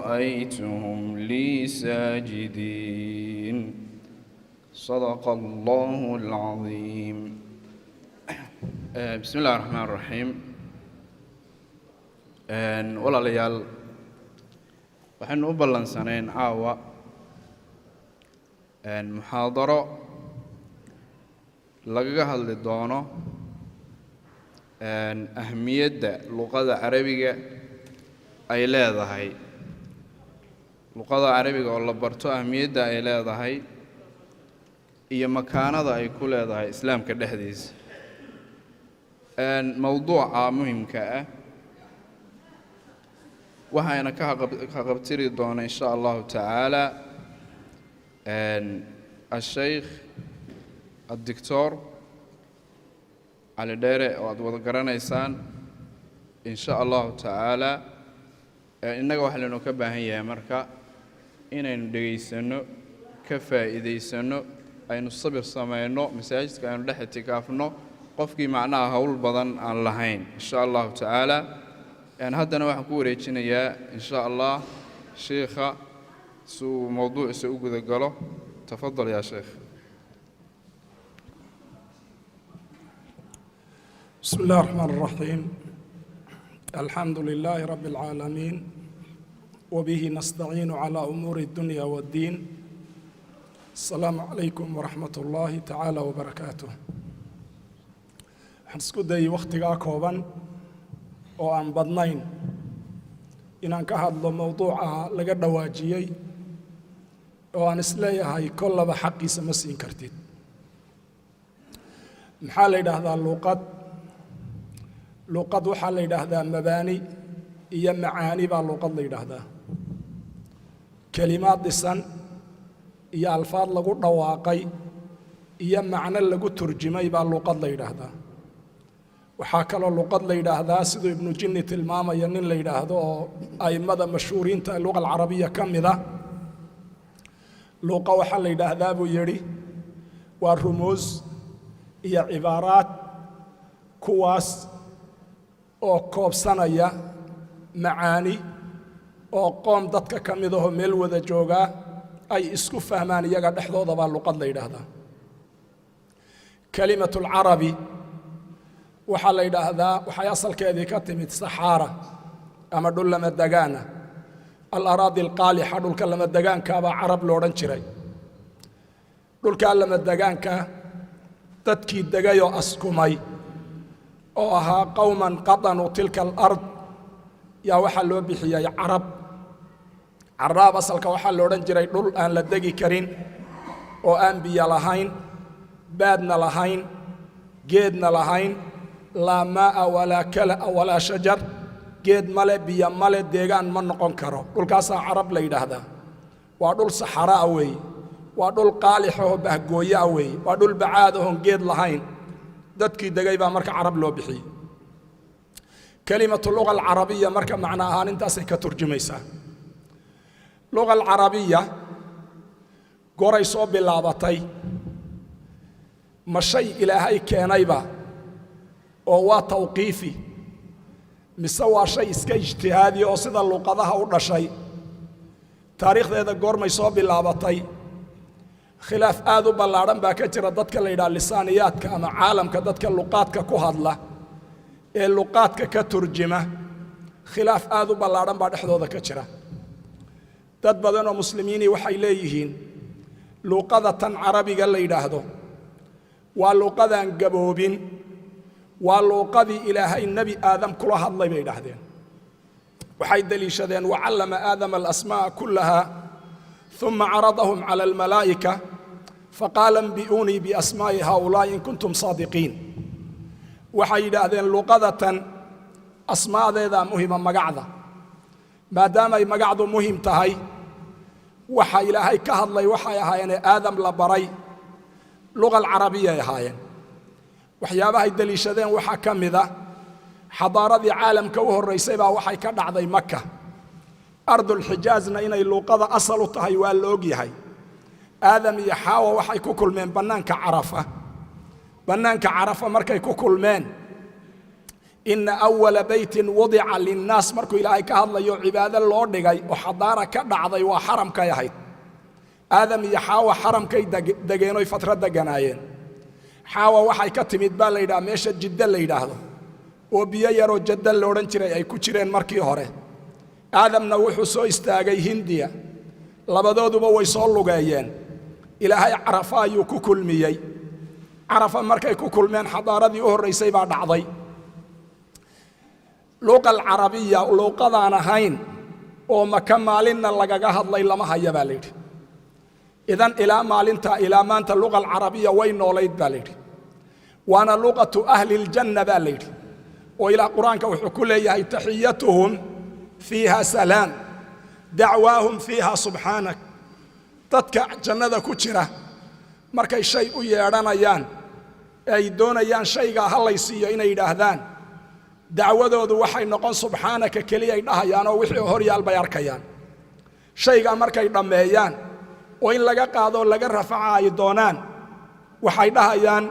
رأيتهم لي ساجدين صدق الله العظيم. بسم الله الرحمن الرحيم. walaalayaal waxaanu u ballansanayn caawa muxaadaro lagaga hadli doono ahmiyadda luqada carabiga ay leedahay. luqada carabiga oo la barto ahmiyadda ay leedahay iyo makaanada ay ku leedahay islaamka dhexdiisa. mawduuca muhiimka ah waxayna ka qabtiri doona insha Allah ta'ala الشيخ الدكتور علي ديري oo aad wada garanaysaan insha Allah ta'ala. innaga waxa loo ka baahan yahay marka inaynu dhageysano ka faa'iideysano aynu sabir sameeyno masaajidka aynu dhex itikaafno qofkii macnaha hawl badan aan lahayn insha Allah ta'ala. haddana waxaan ku wareejinayaa insha Allah sheekha suu mawduuciisa u guda galo. تفضل يا شيخ. بسم الله الرحمن الرحيم. الحمد لله رب العالمين وبه نستعين على أمور الدنيا والدين. السلام عليكم ورحمة الله تعالى وبركاته. حنسكو داي وقتigaa kooban oo aan badnayn inaan ka hadlo mawduuca laga dhawaajiyay oo aan isleeyahay kollaba xaqiisa ma siin kartid. maxaa la yidhaahdaa luqad waxaa la yidhaahdaa mabaani iyo macaani baa luqad la yidhaahdaa. kelimaad dhisan iyo alfaad lagu dhawaaqay iyo macno lagu turjumay baa luqad la yidhaahdaa. waxaa kaloo luqad la yidhaahdaa siduu ibnu jinni tilmaamaya nin la yidhaahdo oo a'immada mashhuuriinta luqa alcarabiya ka mida. luqa waxaa la yidhaahdaa buu yidhi waa rumuus iyo cibaaraad kuwaas oo koobsanaya macaani oo qoom dadka ka mid ahoo meel wada joogaa ay isku fahmaan iyaga dhexdooda baa luqad la yidhaahdaa. kelimatu alcarabi waxaa la yidhaahdaa waxay asalkeedii ka timid saxaara ama dhul lama degaana. الأراضي القالحة dhulka lama degaanka baa carab loo odhan jiray. dhulkaa lama degaanka dadkii degayoo askumay oo ahaa qowman qadanuu tilka alard yaa waxaa loo bixiyey carab. caraab asalka waxaa lo odhan jiray dhul aan la degi karin oo aan biyo lahayn, baadna lahayn, geedna lahayn, laa maa'a walaa kala'a walaa shajar. geed male biyo male deegaan ma noqon karo. dhulkaasaa carab la yidhaahdaa. waa dhul saxara ah weeye, waa dhul qaalix oo bahgooyo ah weeye, waa dhul bacaad oon geed lahayn. dadkii degay baa marka carab loo bixiyey. kelimatu luga alcarabiya marka macno ahaan intaasay ka turjumaysaa. luga alcarabiya goray soo bilaabatay ma shay ilaahay keenayba oo waa tawqiifi mise waa shay iska ijtihaadi oo sida luqadaha u dhashay. taariikhdeeda goormay soo bilaabatay khilaaf aad u ballaadhan baa ka jira dadka la yidhaha lisaaniyaadka ama caalamka dadka luqaadka ku hadla ee luqaadka ka turjima. khilaaf aad u ballaadhan baa dhexdooda ka jira. dad badan oo muslimiini waxay leeyihiin luqada tan carabiga la yidhaahdo waa luqadaan gaboobin, waa luuqadii ilaahay nebi aadam kula hadlay bay idhaahdeen. waxay deliishadeen wacallama aadama alasmaa'a kullaha uma caradahum cala almalaa'ika faqaala anbi'uunii biasmaa'i haaulaa'i in kuntum saadiqiin. waxay yidhaahdeen luuqadatan asmaadeedaa muhima magacda. maadaamay magacdu muhim tahay waxa ilaahay ka hadlay waxay ahaayeen aadam la baray luqa alcarabiya ay ahaayeen. waxyaabahay daliishadeen waxaa ka mid ah xadaaradii caalamka u horraysay baa waxay ka dhacday maka. ardulxijaazna inay luuqada asal u tahay waa la og yahay. aadam iyo xaawa waxay ku kulmeen bannaanka carafa. bannaanka carafa markay ku kulmeen إن أول بيت وضع للناس مركو إلهي كهضل يو عبادة الله دقاي وحضارة كدعضي وحرم كيهيد آدم يحاوى حرم كي دقينوي فترة دقنايين حاوى وحي كتميد بان ليدا ميشة جدا ليدا هذا وبيا يرو جدا لورن جري أي كوشرين مركي هوري آدم نوحو سو استاغي هندية لبدودو بوي صولو غايين إلهي عرفا يو كوكل ميي عرفا مركي كوكل من حضارة دي أهر ريسي بعد عضي لغة العربية ولغة أنا هين وما كمالنا لغاها الله لما هيا باليد إذن إلى مالنتا إلى ما أنت اللغة العربية وين وليد باليد وأنا لغة أهل الجنة باليد وإلى قرآن كوحكول هي تحيتهم فيها سلام دعواهم فيها سبحانك تتكع جنة كتيرة مركي شيء يرانيان أي دونيان شيء هلا يصير إن يدهدان دعوادoodu waxay noqon subxaanaka kaliya ay dhahayaan oo wixii hor yaal bay arkayaan shayga markay dhameeyaan oo in laga qaado laga rafacay doonaan waxay dhahayaan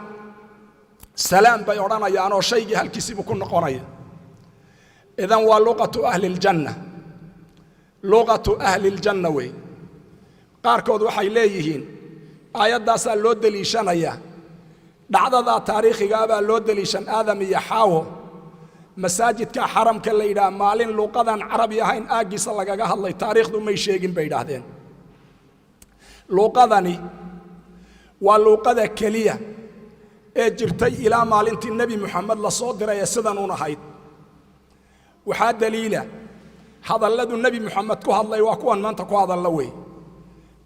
salaam bay oranayaan oo shaygi halkiisiibu ku noqonaya idan waa luqatu ahli aljanna way qaarkood waxay leeyihiin aayadaas loo daliishanaya dhacdada taariikhiga ah loo daliishan aadam iyo xaawo masaajidka xaramka la yiraahdo maalin luqadan carabi ahayn aagiisa lagaga hadlay taariikhdu may sheegin bay yiraahdeen luqadani waa luqada kaliya ee jirtay ilaa maalintii nabi maxamed la soo diray sidan uu ahayd waxa daliila hadalladu nabi maxamed ku hadlay waa kuwan maanta ku hadalla way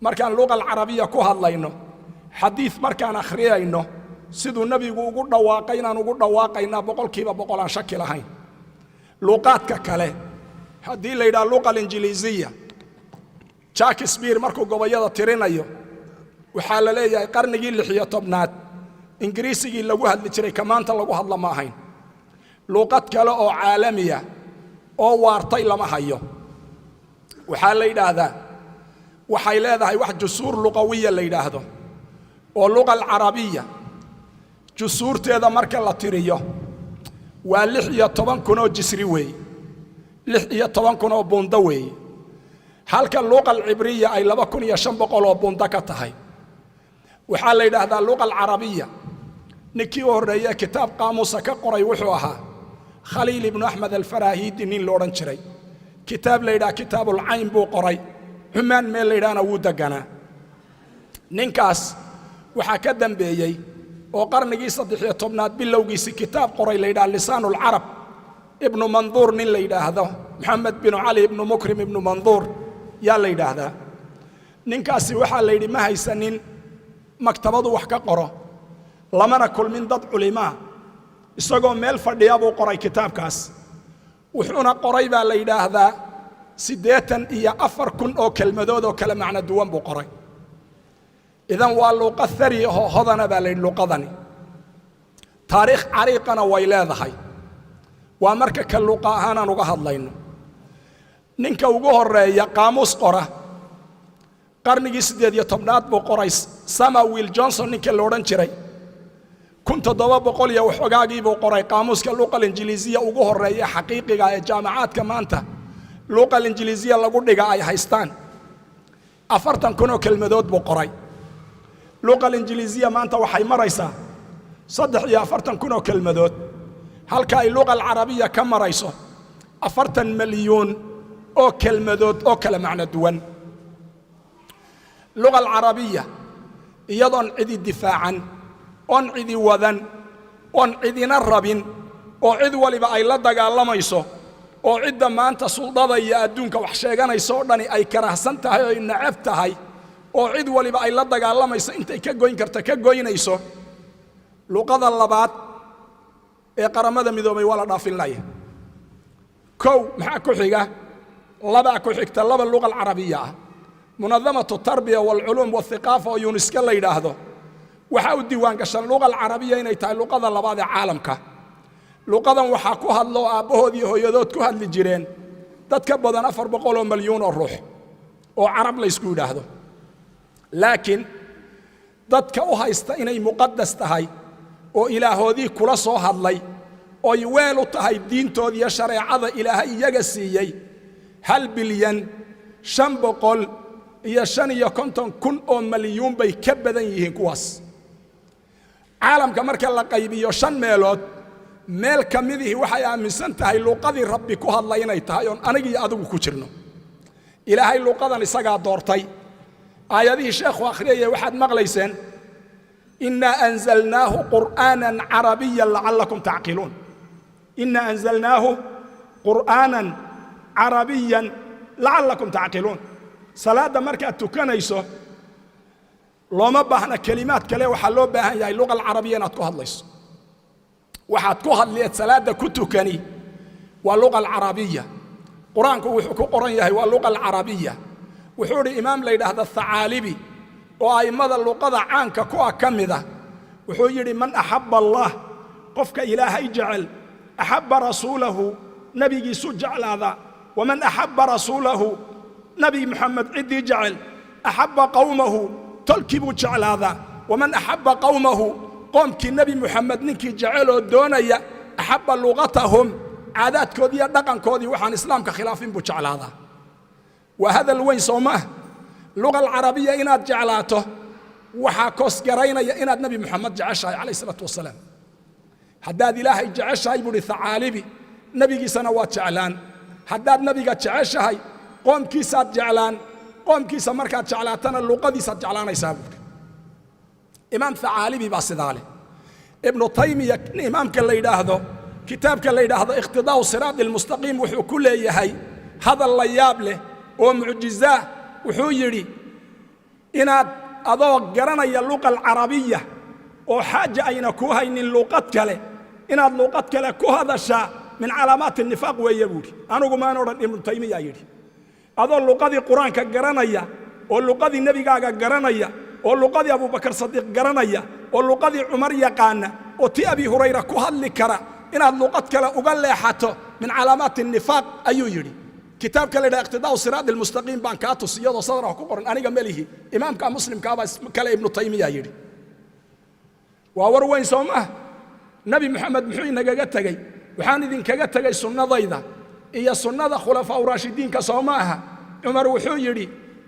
markaan luqada carabiga ku hadlayno xadiis markaan akhriyayno siduu nabigu ugu dhawaaqay inaan ugu dhawaaqayna boqolkiiba boqol aan shaki lahayn luqadka kale hadii la yiraahdo luqada ingiliisiga Shakespeare markuu gobayada tirinayo waxa la leeyahay qarnigii 16aad ingiriisigii lagu hadli jiray kamaanta lagu hadla ma ahayn luqad kale oo caalamiya oo waartay lama hayo waxa la yiraahdaa waxay leedahay wax jusuur luqawiya la yiraahdo oo luqada carabiga جسورتها مركز لاتيريو واللحية طبعا كنوا جسري وي لحية طبعا كنوا بوندوي هالك اللغة العبرية أي لما كن يشنب قلوا بوندكتهاي وحال هذا اللغة العربية نكيو الرئي كتاب قاموس كقري وحوها خليل بن أحمد الفراهيدي نين لورنشري كتاب ليدا كتاب العين بو قري همان ميل ليدانا ودقنا ننكاس وحكدن بيي وقرنجي صديقي طبنات باللوجيس كتاب قري ليدا لسان العرب ابن منظور نين ليدا هذا محمد بن علي بن مكرم ابن منظور يا ليدا هذا ننكاسي وحا ليدي ما هي سنين مكتبه وحكا قرا لما نكل من ضد علماء isagoo meel fadhiya buu qoray kitaabkaas wuxuuna qoray baa la yiraahdaa 84 oo kelmadood oo kala macna duwan buu qoray idan waa luqad thari oo hodana baa la luqadani taariikh cariiqana way leedahay waa marka ka luqa ahaan aan uga hadlayno ninka ugu horeeya qaamuus qora qarnigii 18aad buu qoray Samuel Johnson ninka la oran jiray كنت ضباب قولي وحقاقي بقرأ قاموس كاللغة الإنجليزية وجوه الرئية حقيقي جامعات كمان تا اللغة الإنجليزية اللي قلت لها هايستان أفرتن كنوا كلمة دوت بقرأ اللغة الإنجليزية ما أنت وحي مريسا صدق يا أفرتن كنوا كلمة دوت هل كاي اللغة العربية كم مريسا أفرتن مليون أو كلمة دوت أو كلمة معنى دوان اللغة العربية يضن عدي دفاعا on cidi wadan on cidina rabin oo cid waliba ay la dagaalamayso oo cidda maanta suldada iyo adduunka wax sheeganayso dhani ay karahsan tahay oo nacab tahay oo cid waliba ay la dagaalamayso intay ka goyn karta ka goynayso luqada labaad ee qaramada midoobay wala dhaafilnay kow maxaa ku xiga laba ku xigta laba luqad carabiya munadamatu tarbiya wal ulum wal thaqafa oo UNESCO la yiraahdo waxa uu diiwaan gashan luqada carabiga inay tahay luqada labaad ee caalamka luqadan waxa ku hadlo aabahood iyo hooyadood ku hadli jireen dad ka badan 400 milyan oo ruux oo carab la isku yiraahdo laakiin dadka u haysta inay muqaddas tahay oo ilaahoodii kula soo hadlay oy weel u tahay diintood iyo shareecada ilaahay iyaga siiyey 1,555,000,000 oo malyuun bay ka badan yihiin kuwaas caalamka marka la qaybiyo 5 meelood meel ka midihii waxay aaminsan tahay luuqadii rabbi ku hadlay inay tahay oon aniga iyo adigu ku jirno ilaahay luuqadan isagaa doortay aayadihii sheekhu akhriyay waxaad maqlayseen inna anzalnaahu qur'aanan carabiyyan la'allakum ta'qiluun inna anzalnaahu qur'aanan carabiyyan la'allakum ta'qiluun salaada markaad tukanayso looma baahna kalimaad kale waxaa loo baahan yahay luqa alcarabiya inaad ku hadlayso waxaad ku hadliyeed salaada ku tukani waa luqa alcarabiya quraanku wuxuu ku qoran yahay waa luqa alcarabiya wuxuu yidhi imaam la yidhaahdo thacaalibi oo a'immada luqada caanka ku ah ka mid ah wuxuu yidhi man axabba allah qofka ilaahay jecel axabba rasuulahu nabigiisu jeclaada waman axabba rasuulahu nabi muxamed ciddii jecel axabba qawmahu tolkii buu jeclaadaa waman axabba qawmahu qoomkii nebi muxamed ninkii jeceloo doonaya axabba luqatahum caadaadkoodii iyo dhaqankoodii waxaan islaamka khilaafin buu jeclaadaa waa hadal weyn soo maah luqa alcarabiya inaad jeclaato waxaa koosgaraynaya inaad nebi muxamed jeceshahay calayh isalaatu wasalaam haddaad ilaahay jeceshahay buuhi thacaalibi nebigiisana waad jeclaan haddaad nebiga jeceshahay qoomkiisaad jeclaan qoomkiisa markaad jeclaatana luqadiisaad jeclaanaysaa buuhi imaam thacaalibi baa sidaa leh ibnu taymiya imaamka la yidhaahdo kitaabka la yidhaahdo iqtidaa'u siraadi almustaqiim wuxuu ku leeyahay hadal la yaab leh oo mucjizaa wuxuu yidhi inaad adoo garanaya luqa alcarabiya oo xaaja ayna ku haynin luuqad kale inaad luuqad kale ku hadashaa min calaamaati nifaaq weeye buuhi anigu maan odhan ibnu taymiya yidhi adoo luqadii qur-aanka garanaya oo luqadii nebigaaga garanaya oo luqadii abubakar sadiiq garanaya oo luqadii cumar yaqaana oo ti abi hurayra ku hadli kara inaad luqad kale uga leexato min calaamaati nifaaq ayuu yidhi kitaabka la yidhaha iqtidaa'u siraadi almustaqiim baan kaa tus iyadoo sadraha ku qoran aniga melihi imaamka muslimkaabaa kale ibnu taymiya yidhi waa war weyn soo maah nebi moxamed muxuu inagaga tegey waxaan idinkaga tegay sunnadayda iyo sunnada khulafaa raashidiinka soo maaha cumar wuxuu yidhi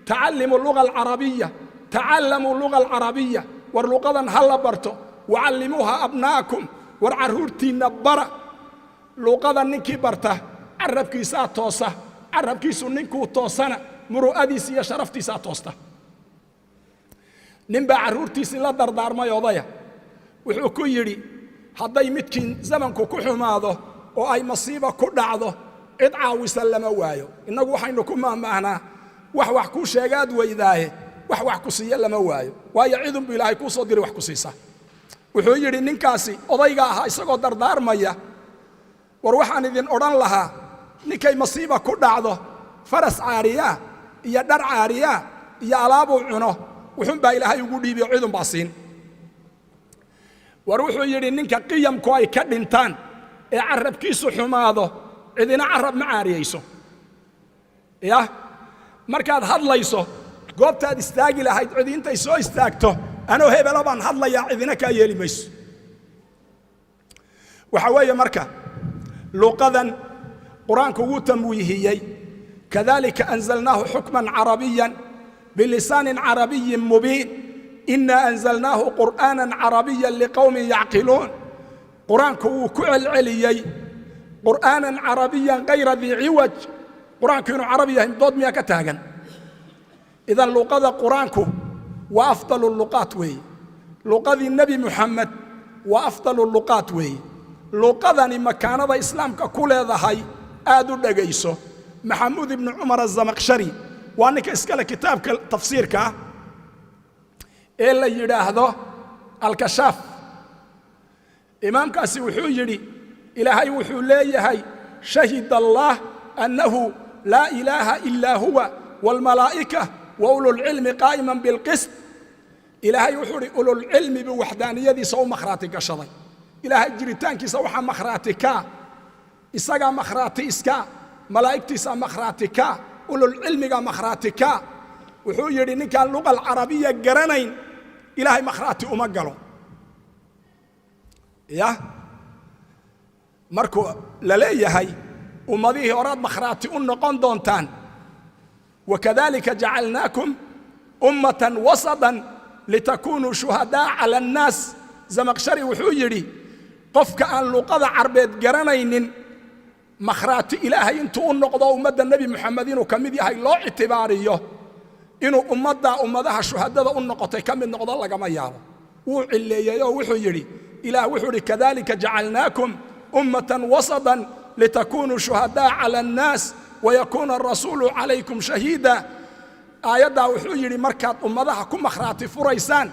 tacallimuu luga alcarabiya tacallamuu luga alcarabiya war luqadan ha la barto wacallimuuha abnaakum war carruurtiinna bara luqadan ninkii barta carabkiisaa toosa carabkiisu ninkuu toosana muru'adiisa iyo sharaftiisaa toosta ninbaa carruurtiisii la dardaarmay odaya wuxuu ku yidhi hadday midkiin zamanku ku xumaado oo ay masiiba ku dhacdo cid caawisa lama waayo innagu waxaynu ku maahmaahnaa wax kuu sheegaad weydaaye wax ku siiya lama waayo waayo cidunbu ilaahay kuu soo diray wax ku siisa wuxuu yidhi ninkaasi odayga ahaa isagoo dardaarmaya war waxaan idin odhan lahaa ninkay masiiba ku dhacdo faras caariyaa iyo dhar caariyaa iyo alaabuu cuno wuxuunbaa ilaahay ugu dhiibiyo cidunbaa siin war wuxuu yidhi ninka qiyamku ay ka dhintaan ee carabkiisu xumaado cidina carab ma caariyayso ya markaad hadlayso goobtaad istaagi lahayd cidi intay soo istaagto anoo hebelo baan hadlayaa cidina kaa yeeli mayso waxa weeye marka luqadan qur-aanku wuu tamwiihiyey kadalika anzalnaahu xukman carabiyan bilisaanin carabiyin mubiin ina anzalnaahu qur'aanan carabiyan liqowmin yacqiluun qur-aanku wuu ku celceliyey qur'aanan carabiyan kayra dii ciwaj qur-aanku inuu carabi yahay dood miyaa ka taagan idan luqada qur-aanku waa afdalu luqaat weeye luqadii nebi muxamed waa afdalu luqaat weeye luqadani makaanada islaamka ku leedahay aad u dhegayso maxamuud ibnu cumar azamaqshari waa ninka iskale kitaabka tafsiirka ah ee la yidhaahdo alkashaaf imaamkaasi wuxuu yidhi ilaahay wuxuu leeyahay shahida allah annahu laa ilaaha ilaa huwa waalmalaa'ika wa ululcilmi qaa'iman bilqist ilaahay wuxuu yidhi ululcilmi buu waxdaaniyadiisa u makhraati gashaday ilaahay jiritaankiisa waxaa makhraati kaa isagaa makhraati iskaa malaa'igtiisaa makhraati kaa ululcilmigaa makhraati kaa wuxuu yidhi ninkaan luqa alcarabiya garanayn ilaahay makhraati uma galo ya markuu la leeyahay ummadihii horaad makhraati u noqon doontaan wakadalika jacalnaakum ummatan wasadan litakunuu shuhadaa cala annaas zamaqshari wuxuu yidhi qofka aan luqada carbeed garanaynin makhraati ilaahay intuu u noqdo ummadda nebi moxamed inuu ka mid yahay loo ictibaariyo inuu ummadaha shuhadada u noqotay ka mid noqdo lagama yaabo wuu cilleeyey oo wuxuu yidhi ilaah wuxuu yidhi kadalika jacalnaakum ummatan wasadan litakunuu shuhadaa cala annaas wayakuuna arasuulu calaykum shahiida aayaddaa wuxuu yidhi markaad ummadaha ku makhraati furaysaan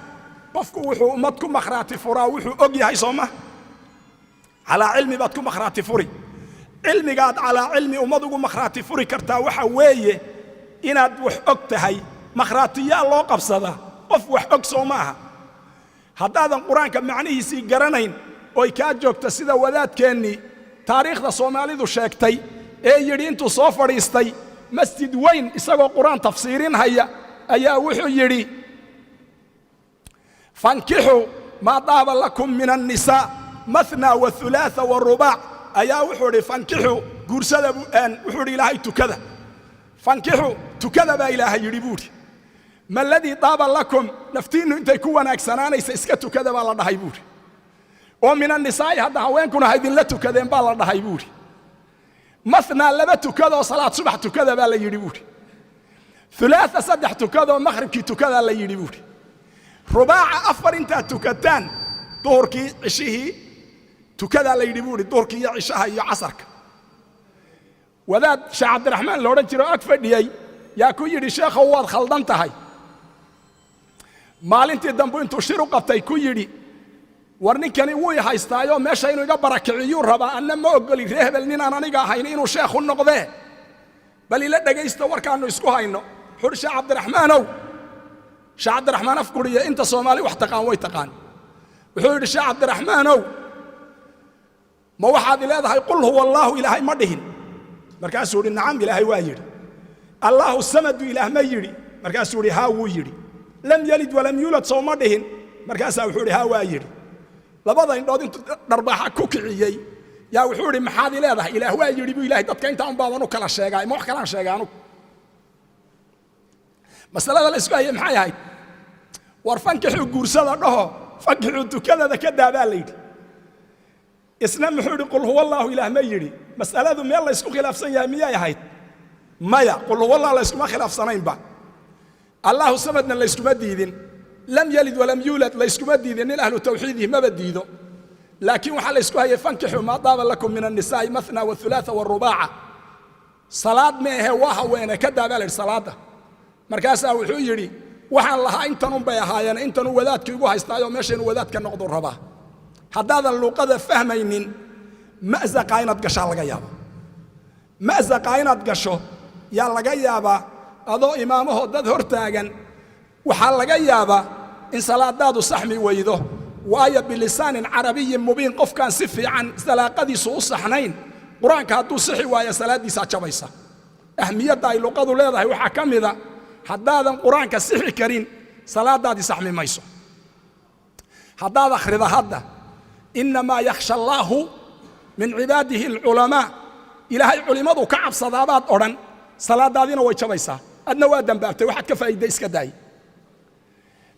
qofku wuxuu ummad ku makhraati furaa wuxuu og yahay soo ma calaa cilmi baad ku makhraati furi cilmigaad calaa cilmi ummad ugu makhraati furi kartaa waxa weeye inaad wax og tahay makhraatiyaa loo qabsadaa qof wax og soo maaha haddaadan qur-aanka macnihiisii garanayn oy kaa joogta sida wadaadkeennii taariikhda soomaalidu sheegtay ee yidhi intuu soo fadhiistay masjid weyn isagoo qur-aan tafsiirinhaya ayaa wuxuu yidhi fankixuu maa daaba lakum min annisaa mathna wathulaatha warubaac ayaa wuxuu idhi fankixuu guursada wuxuu idhi ilaahay tukada fankixuu tukada baa ilaahay yidhi buudhi ma aladii daaba lakum naftiinnu intay ku wanaagsanaanaysa iska tukada baa la dhahay buudhi oo min annisaa'i hadda haweenkuna ha idinla tukadeen baa la dhahay buudhi mathnaa laba tukadoo salaad subax tukada baa la yidhi buudhi ulaaa saddex tukadoo makhribkii tukadaa la yidhi buudhi rubaaca afar intaad tukataan duhurkii cishihii tukadaa la yidhi buudhi duhurkii iyo cishaha iyo casarka wadaad sheekh cabdiraxmaan la odhan jiro ag fadhiyey yaa ku yidhi sheekhow waad khaldan tahay maalintii dambu intuu shir u qabtay ku yidhi war ninkani wuu i haystaayoo meesha inuu iga barakiciyuu rabaa anna ma ogoli ree hebel ninaan aniga ahayn inuu sheekhu noqdee bal ila dhegaysta warkaannu isku hayno wuxuu uhi sheekh cabdiraxmaanow sheekh cabdiraxmaan afguriya inta soomaali wax taqaan way taqaan wuxuu yidhi sheekh cabdiraxmaanow ma waxaad i leedahay qul huwa allaahu ilaahay ma dhihin markaasuu yidhi nacam ilaahay waa yidhi allaahu samadu ilaah ma yidhi markaasuu yidhi haa wuu yidhi lam yalid walam yuulad sow ma dhihin markaasaa wuxuu yidhi haa waa yidhi labada indhood intuu dharbaaxa ku kiciyey yaa wuxuu idhi maxaad i leedahay ilaah waa yidhi buu ilahay dadka intaa un baadan u kala sheegaay ma wax kalaan sheegay anugu masalada la isku hayay maxay ahayd war fankixuu guursada dhaho fankixuu tukadada ka daabaa la yidhi isna muxuu yidhi qul huwa allaahu ilaah ma yidhi mas'aladu meel la ysku khilaafsan yahay miyay ahayd maya qul huwa allah la yskuma khilaafsanaynba allahu samadna la yskuma diidin lam yalid walam yuulad la yskuma diidin nin ahlu tawxiidihi maba diido laakiin waxaa la ysku hayay fankixuu maa daaba lakum min annisaa'i mathna wathulaatha warubaaca salaad ma ahe waa haweene ka daabaa la yidhi salaadda markaasaa wuxuu yidhi waxaan lahaa intanun bay ahaayeen intanuu wadaadkii igu haystaayoo meesha inuu wadaadka noqdu rabaa haddaadan luuqada fahmaynin ma'zaqa inaad gashaa laga yaaba ma'zaqa inaad gasho yaa laga yaabaa adoo imaamahoo dad hor taagan waxaa laga yaabaa in salaadaadu saxmi weydo waayo bilisaanin carabiyin mubiin qofkaan si fiican salaaqadiisu u saxnayn qur-aanka hadduu sixi waayo salaaddiisaa jabaysa ahmiyadda ay luqadu leedahay waxaa ka mida haddaadan qur-aanka sixi karin salaadaadii saxmi mayso haddaad akhrida hadda innamaa yakhsha allaahu min cibaadihi alculamaa ilaahay culimmadu ka cabsadaabaad odhan salaadaadiina way jabaysaa adna waa dambaabtay waxaad ka faa'iidday iska daay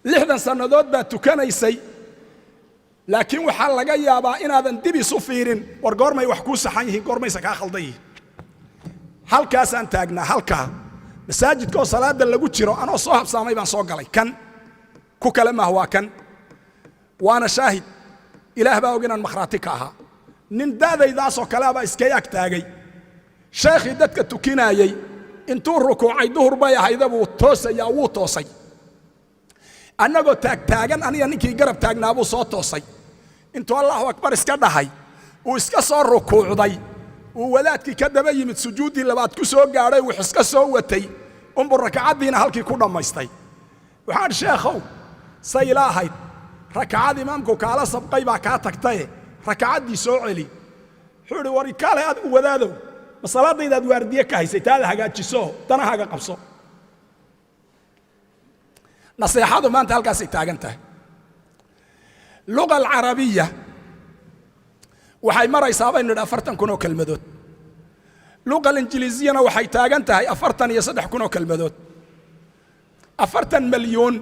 60 sannadood baad tukanaysay laakiin waxaa laga yaabaa inaadan dib isu fiirin war goormay wax kuu saxan yihiin goormaysa kaa khaldan yihiin halkaasaan taagnaa halkaa masaajidka oo salaada lagu jiro anoo soo habsaamay baan soo galay kan ku kale maah waa kan waana shaahid ilaah baa og inaan makhraati ka ahaa nin daadaydaasoo kaleabaa iskay ag taagay sheekhii dadka tukinaayey intuu rukuucay duhur bay ahayda buu toosayaa wuu toosay annagoo taagtaagan aniga ninkii garab taagnaa buu soo toosay intuu allahu akbar iska dhahay uu iska soo rukuucday uu wadaadkii ka daba yimid sujuuddii labaad ku soo gaadhay wux iska soo watay unbuu rakacaddiina halkii ku dhammaystay waxaan sheekhow say ila ahayd rakacad imaamku kaala sabqay baa kaa tagtaye rakacaddii soo celi wuxuu idhi war kaale adigu wadaadow ma salaadaydaad waardiye ka haysay taada hagaajiso danahaaga qabso naseexadu maanta halkaasay taagan tahay luqa alcarabiya waxay maraysaa baynu nidhi 40 kun oo kelmadood luqa ingiliisiyana waxay taagan tahay 43 kun oo kelmadood 40 milyan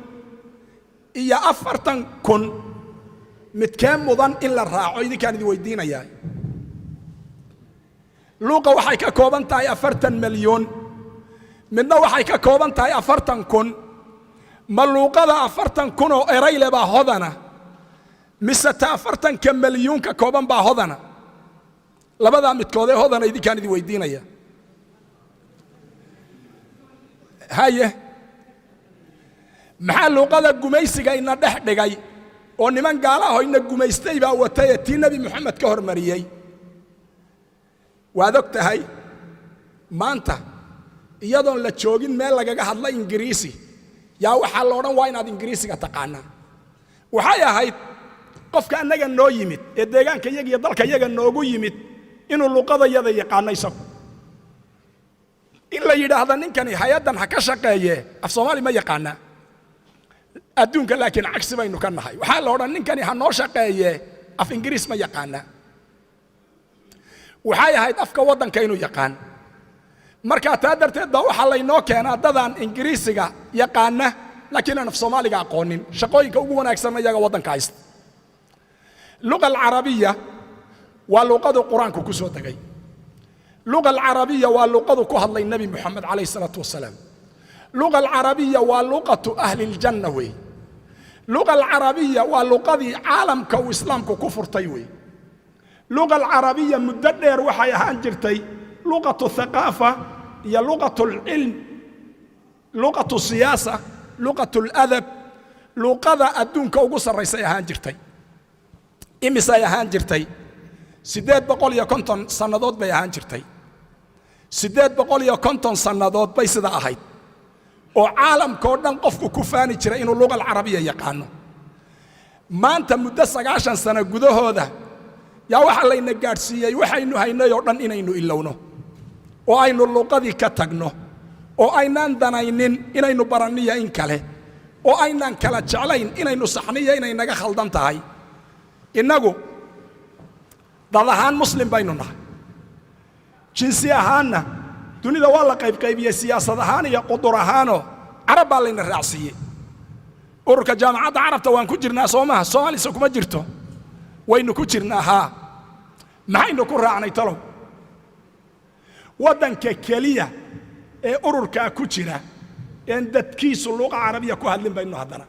iyo 40 kun midkeen mudan in la raaco idinkaan idin weydiinayaa luqa waxay ka kooban tahay 40 milyan midna waxay ka kooban tahay 40 kun ma luqada 40 kun oo eray leh baa hodana mise ta 40 milyan ka kooban baa hodana labada midkood ee hodana idinkaan idin weydiinaya haye maxaa luqada gumaysiga ina dhex dhigay oo niman gaala ah ina gumaystay baa watay tii nabi maxamed ka hormariyay waad og tahay maanta iyadoon la joogin meel lagaga hadla ingiriisi yaa waxaa la odhan waa inaad ingiriisiga taqaanaa waxay ahayd qofka annaga noo yimid ee deegaanka iyaga iyo dalka iyaga noogu yimid inuu luqadayada yaqaano isagu in la yidhaahdo ninkani hay-addan ha ka shaqeeye af soomaali ma yaqaanaa adduunka laakiin cagsi baynu ka nahay waxaa la odhan ninkani ha noo shaqeeye af ingiriis ma yaqaanaa waxay ahayd afka waddanka inuu yaqaan markaa taa darteed baa waxaa laynoo keenaa dadaan ingiriisiga yaqaana laakiin aan af soomaaliga aqoonin shaqooyinka ugu wanaagsanna iyaga waddanka haysta luqa alcarabiya waa luqadu qur-aanku ku soo degay luqa alcarabiya waa luqadu ku hadlay nebi moxamed calayhi salaatu wasalaam luqa alcarabiya waa luqatu ahli ljanna wey luqa alcarabiya waa luqadii caalamka uu islaamku ku furtay wey luqa alcarabiya muddo dheer waxay ahaan jirtay luqatu thaqaafa iyo luqatu lcilm luqatu siyaasa luqatu ladab luqada adduunka ugu sarraysay ahaan jirtay imisay ahaan jirtay 850 sannadood bay ahaan jirtay 850 sannadood bay sida ahayd oo caalamkoo dhan qofku ku faani jiray inuu luqa alcarabiya yaqaano maanta muddo 90 sano gudahooda yaa waxaa layna gaadhsiiyey waxaynu haynay oo dhan inaynu ilowno oo aynu luqadii ka tagno oo aynaan danaynin inaynu baranniya in kale oo aynaan kala jeclayn inaynu saxniya inay naga khaldan tahay innagu dad ahaan muslim baynu nahay jinsi ahaanna dunida waa la qaybqaybiyey siyaasad ahaan iyo qudur ahaanoo carab baa layna raacsiiyey ururka jaamacadda carabta waan ku jirnaa soo maha soomaalisa kuma jirto waynu ku jirnaa haa maxaynu ku raacnay talow waddanka keliya ee ururkaa ku jira een dadkiisu luqa carabiya ku hadlin baynu haddana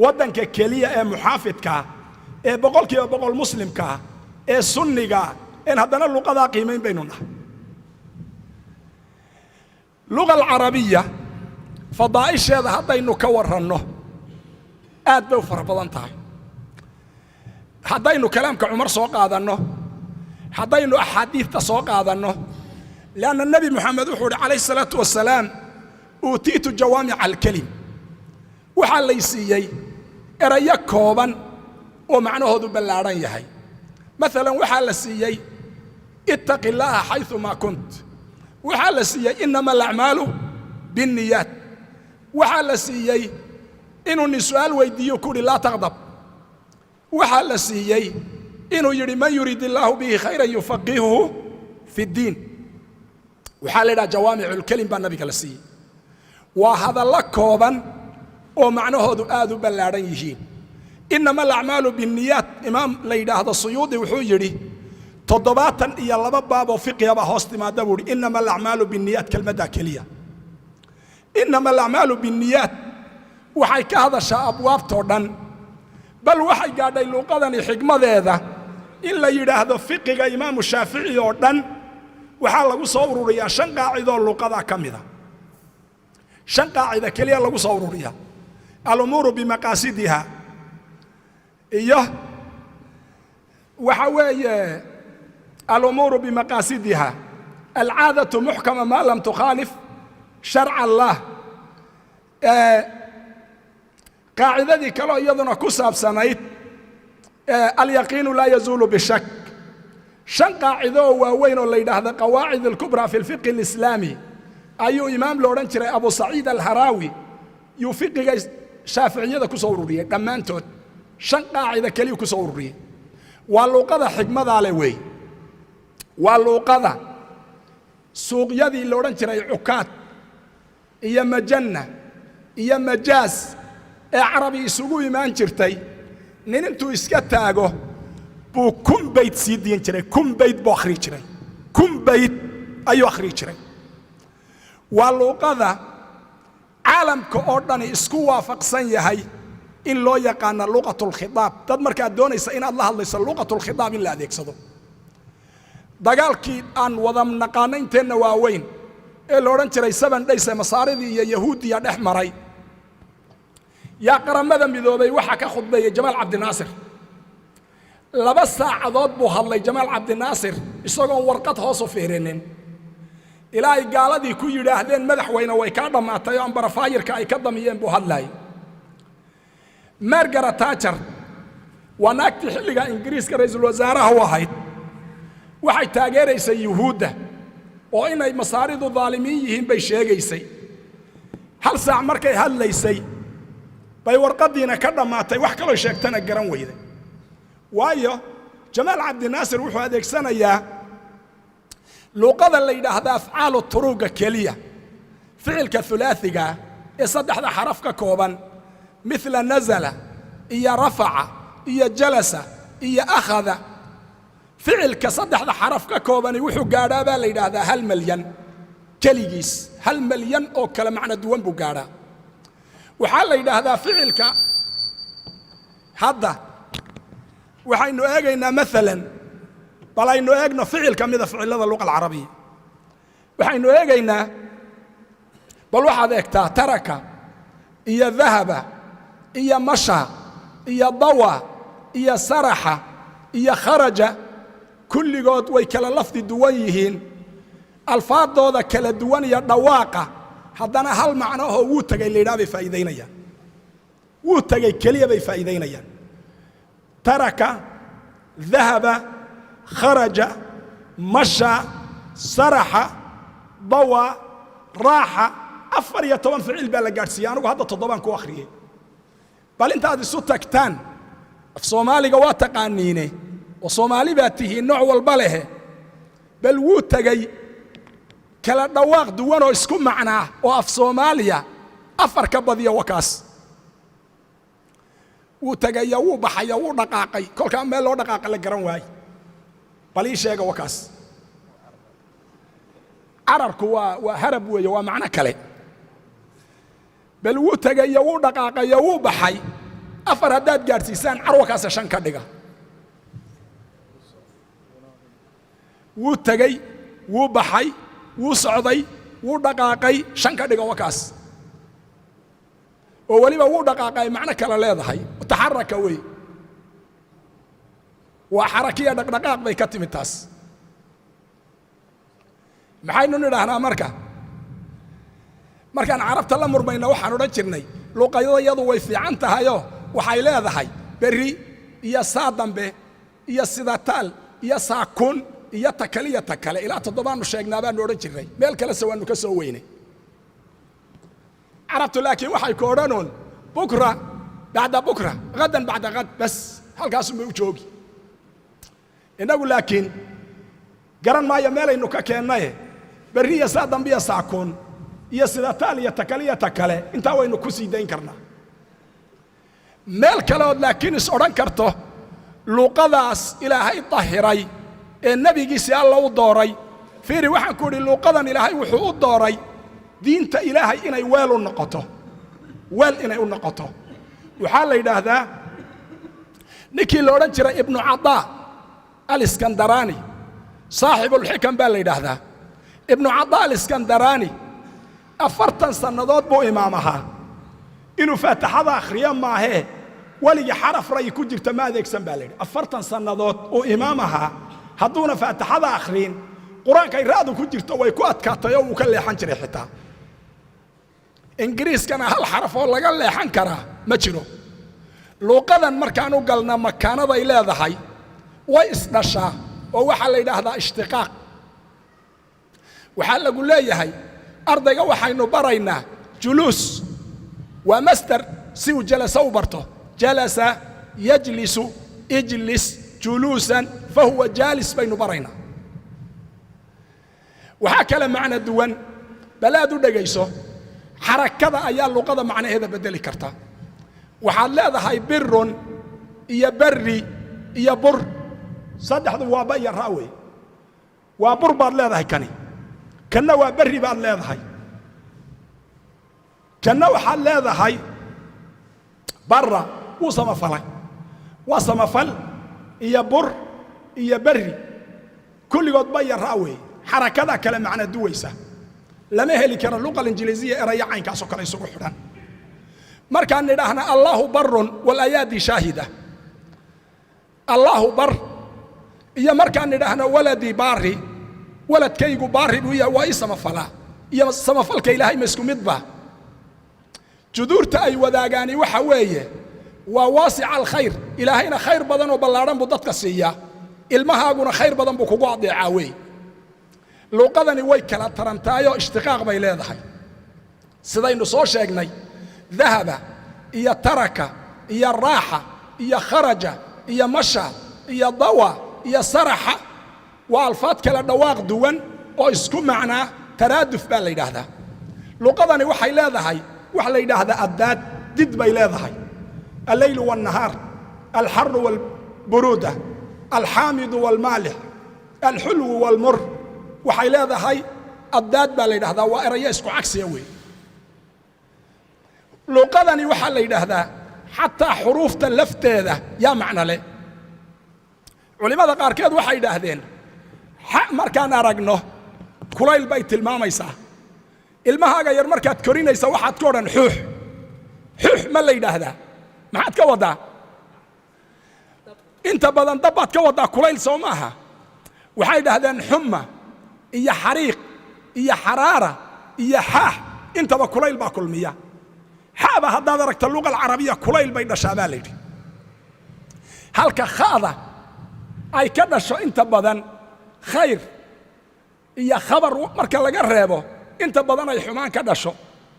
waddanka keliya ee muxaafidkaa ee 100% muslimkaa ee sunnigaa een haddana luqadaa qiimayn baynu nahay luqa alcarabiya fadaa'isheeda haddaynu ka warranno aad bay u fara badan tahay haddaynu kalaamka cumar soo qaadanno haddaynu axaadiidta soo qaadanno leanna nebi moxamed wuxuu uhi calayhi salaatu wasalaam uutiitu jawaamica alkelim waxaa lay siiyey erayo kooban oo macnahoodu ballaadhan yahay maalan waxaa la siiyey ittaqi illaaha xayumaa kunt waxaa la siiyey inama alacmaalu binniyaat waxaa la siiyey inuu nin su'aal weydiiyo ku uhi laa taqdab waxaa la siiyey inuu yidhi man yurid illaahu bihi khayran yufaqihuhu fi ddiin waxaa la yidhaha jawaamicu lkelim baa nabiga la siiyey waa hadallo kooban oo macnahoodu aad u ballaadhan yihiin inama alacmaalu binniyaat imaam la yidhaahdo suyuudi wuxuu yidhi 72 baab oo fiqigaba hoos timaada buu yidhi inama alacmaalu binniyaat kelmaddaa keliya inama alacmaalu binniyaat waxay ka hadashaa abwaabtoo dhan bal waxay gaadhay luuqadani xigmadeeda in la yidhaahdo fiqiga imaamu shaafici oo dhan waxaa lagu soo ururiyaa 5 qaacidoo luuqadaa ka mida 5 qaacida keliya lagu soo ururiyaa alumuuru bimaqaasidiha iyo waxa weeye alumuuru bimaqaasidiha alcaadatu muxkama maa lam tukhaalif sharca allah qaacidadii kaloo iyaduna ku saabsanayd alyaqiinu laa yazuulu bishak 5 qaacido oo waaweyn oo la yidhaahda qawaacid alkubraa fi lfiqhi alislaami ayuu imaam lo odhan jiray abu saciid alharaawi yuu fiqiga shaaficiyada ku soo ururiyey dhammaantood 5 qaacida keliyu ku soo ururiyey waa luuqada xigmadaa leh weey waa luuqada suuqyadii la odhan jiray cukaad iyo majanna iyo majaas ee carabi isugu imaan jirtay nin intuu iska taago buu kun bayd sii diin jiray kun bayd buu akhrii jiray kun bayd ayuu akhrii jiray waa luuqada caalamka oo dhani isku waafaqsan yahay in loo yaqaano luqatul khitaab dad markaad doonaysa inaad la hadlayso luqatul khitaab in la adeegsado dagaalkii aan wada naqaano inteenna waaweyn ee la odhan jiray 7 days ee masaaridii iyo yahuudiya dhex maray yaa qaramada midoobay waxaa ka khudbeeyey jamaal cabdinaasir 2 saacadood buu hadlay jamaal cabdinaasir isagoon warqad hoos u fiirinin ilaa ay gaaladii ku yidhaahdeen madaxweyne way kaa dhammaatay oo ambarafaayirka ay ka damiyeen buu hadlayay Margaret Thatcher waa naagtii xilliga ingiriiska ra'iisul wasaaraha u ahayd waxay taageeraysay yuhuudda oo inay masaaridu dhaalimiin yihiin bay sheegaysay hal saac markay hadlaysay bay warqadiina ka dhammaatay wax kaloo sheegtana garan weyday waayo jamaal cabdinaasir wuxuu adeegsanayaa luuqada la yidhaahda afcaalu turuuga keliya ficilka thulaathiga ee 3 xaraf ka kooban مثل نزل إيا رفع إيا جلس إيا أخذ فعل كصدح حرف ككوباني وحو قادا بالي هذا 1,000,000 كليجيس 1,000,000 أو كلام معنى دوان بو قادا وحال هذا فعل ك هذا وحينو اجينا مثلا بلا انو اجنا فعل كميده فعل اللغه العربيه وحينو اجينا بل واحد اكتا ترك إيا ذهب إيا مشى إيا ضوى إيا سرح إيا خرج كل قوت ويكلا لفظ دويهين الفاظ دودا كلا دوان يا دواقة هذانا هل معناه ووتغي اللي رابي فايدينيا ووتغي كليا بي فايدينيا ترك ذهب خرج مشى سرح ضوى راح 4 فعل baa la gaarsiiyay anigu hadda 7 ku akhriyay bal inta aad isu tagtaan af Soomaaliga waa taqaaniine oo Soomaali baa tihiin nooc walba leh bal wuu tagay kala dhawaaq duwan oo isku macnaa oo af Soomaaliya 4 ka badiya wakaas wuu tagay wuu baxay wuu dhaqaaqay kolka meel loo dhaqaaqay la garan waay bal ii sheega wakaas ararku waa harab weeye waa macna kale bal wuu tagay wuu dhaqaaqay wuu baxay 4 hadaad gaarsiisaan carwakaas 5 ka dhiga wuu tagay wuu baxay wuu socday wuu dhaqaaqay 5 ka dhiga wakaas oo waliba wuu dhaqaaqay macna kale leedahay taxarraka way waa xarakiya dhaqdhaqaaq bay ka timid taas maxaynu nidhaahnaa markaan carabta la murmayna waxaan odhan jirnay luuqadayadu way fiican tahayoo waxay leedahay berri iyo saa dambe iyo sidataal iyo saakun iyo takaliya takale ilaa 7 sheegnaa baanu odhan jirnay meel kale se waanu ka soo weynay carabtu laakiin waxay ku odhanoon bukra bacda bukra gadan bacda gad bas halkaasuma u joogi innagu laakiin garan maayo meelaynu ka keennaye berri iyo saa dambe iyo saakun iyo sidataal iyo takaliya takale intaa waynu ku sii dayn karnaa meel kale ood laakiin is odhan karto luuqadaas ilaahay tahiray ee nebigiisii alla u dooray fiiri waxaan ku idhi luuqadan ilaahay wuxuu u dooray diinta ilaahay inay weel u noqoto weel inay u noqoto waxaa la yidhaahdaa ninkii la odhan jiray ibnu cadaa aliskandaraani saaxibulxikam baa la yidhaahdaa ibnu cadaa aliskandaraani 40 sannadood buu imaam ahaa inuu faataxada akhriyo maahee weligii xaraf ray ku jirta ma adeegsan baa la yidhi 40 sannadood uu imaam ahaa hadduuna faataxada akhriin qur-aankay raadu ku jirto way ku adkaatay oo uu ka leexan jiray xitaa ingiriiskana hal xaraf oo laga leexan karaa ma jiro luuqadan markaan u galna makaanaday leedahay way isdhashaa oo waxaa la yidhaahdaa ishtiqaaq waxaa lagu leeyahay ardayga waxaynu baraynaa juluus ومستر سيو جلس وبرته جلس يجلس اجلس جلوسا فهو جالس بين برينا وحكى معنى دوان بلادو دقيسو حركة أيا اللغة معنى هذا بدلي كرتا وحال هذا هاي بر إيا بري إيا بر صدح ذو وابي الراوي وبر بعد لا هاي كنا وبري بعد لا هاي كنا وحال هذا هاي برا وصم فل إيا بر إيا بري كل قد بي الراوي حركة كلام معنى دويسة لما هي اللي كان اللغة الإنجليزية إريا عين كاسو كلا يسوق حران مركان ندهنا الله بر والأيادي شاهدة الله بر يا مركان ندهنا ولدي باري ولد كيجو باري ويا وإسم فلا يا سما فل كإلهي مسكو مدبا جذور تأي وذاقاني وحوية وواسع الخير إلهينا خير بدن وبلارن بدتك السيا المهاجون خير بدن بكوبعض عاوي luqadani way kala tarantaayo ishtiqaaq bay leedahay sidaynu soo sheegnay dhahaba iyo taraka iyo raaxa iyo kharaja iyo masha iyo dawa iyo saraxa waa alfaad kala dhawaaq duwan oo isku macnaa taraaduf baa la yiraahdaa luqadani waxay leedahay wax la yiraahdaa addaad did bay leedahay al-layl wan-nahaar al-harr wal-buruda al-hamid wal-malih al-hulw wal-mur waxay leedahay addaad baa la yiraahdaa waa erayo isku cagsiya weey luqadani waxa la yiraahdaa hatta xuruufta lafteeda yaa macna leh culimada qaarkeed waxay yiraahdeen markaan aragno kulayl bay tilmaamaysaa ilmahaaga yar markaad korinaysa waxaad ka oran xuux ma la yiraahdaa maxaad ka wadaa inta badan dabaad ka wadaa kulayl soo maaha waxay yiraahdeen xumma iyo xariiq iyo xaraara iyo xaax intaba kulayl baa kulmiya xaaba haddaad aragta luqa alcarabiya kulayl bay dhashaa baa layidhi halka khaada ay ka dhasho inta badan khayr iyo khabar marka laga reebo inta badan ay xumaan ka dhasho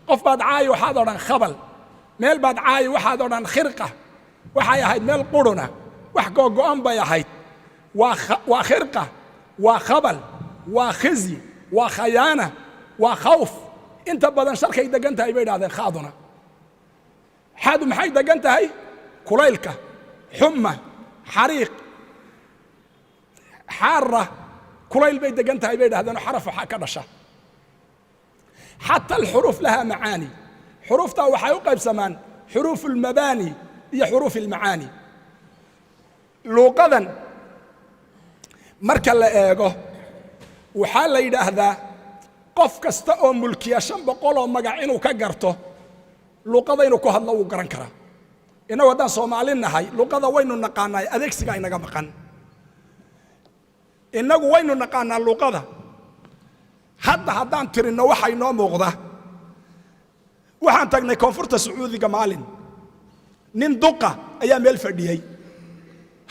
qof baad caayi waxaad odhan khabal meel baad caayi waxaad odhan khirqa waxay ahayd meel quruna wax googo'an bay ahayd waa khirqa waa khabal وخزي وخيانة وخوف انت بدن شركي دقنتها يبيد هذا خاضنا حاد محي دقنتها هي كليلكة حمى حريق حارة كليل بيد دقنتها يبيد هذا حرف وحكرشة حتى الحروف لها معاني حروفتها وحيوقع بسمان حروف المباني هي حروف المعاني لوقذا مركا لأيقه waxaa la yiraahdaa qof kasta oo mulkiya 500 oo magac inuu ka garto luqada inuu ku hadlo uu garan kara inuu wadan Soomaali nahay luqada waynu naqaanay adeegsiga inaga maqan inagu waynu naqaanaa luqada haddaan tirino waxa inoo muuqda waxaan tagnay koonfurta Sacuudiga maalin nin duqa ayaa meel fadhiyay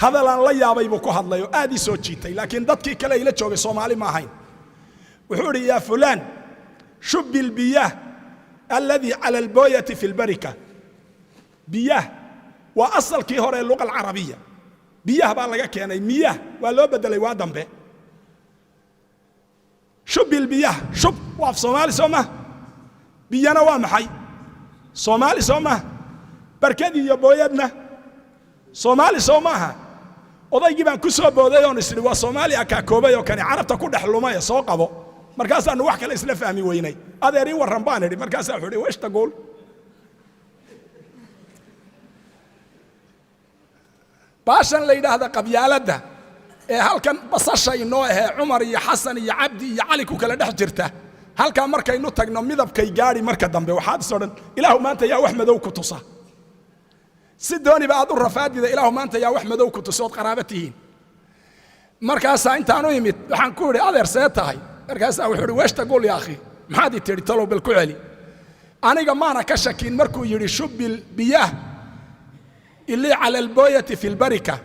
هذا لا يابي بكو هذا آدي سوتشيتي لكن ضدك كلا إلى شوقي صومالي ما هين وحوري يا فلان شب البياه الذي على البوية في البركة بياه وأصل كي هو اللغة العربية بياه بالغاك يعني مياه ولو بدل يوادم به شب البياه شب وف صومالي سوما بيانا وامحي صومالي سوما بركدي يا بويدنا صومالي سوماها odaygii baan ku soo booday oo isri waa Soomaaliya ka koobay oo kani carabta ku dhaxlumay soo qabo markaas aanu wax kale isla fahmi weynay adeeri waran baan idhi markaas wuxuu yiri weeshta gool baashan la yiraahdo qabyaalada ee halkan basasha inoo Umar iyo Xasan iyo Cabdi iyo Cali ku kala dhex jirta halka markaynu tagno midabkay gaari marka dambe waxaad soo dhan ilaahu maanta yaa wax madow ku tusa سيدوني بعض الرفاد إذا إله ما أنت يا وحمد وكنت صوت قرابتهين مركز أنت أنا يمت حنقول هذا رسالتها مركز أقول ويش تقول يا أخي ما حد تري طلب بالكعلي أنا جماعة كشكين مركو يري شب البياه اللي على البوية في البركة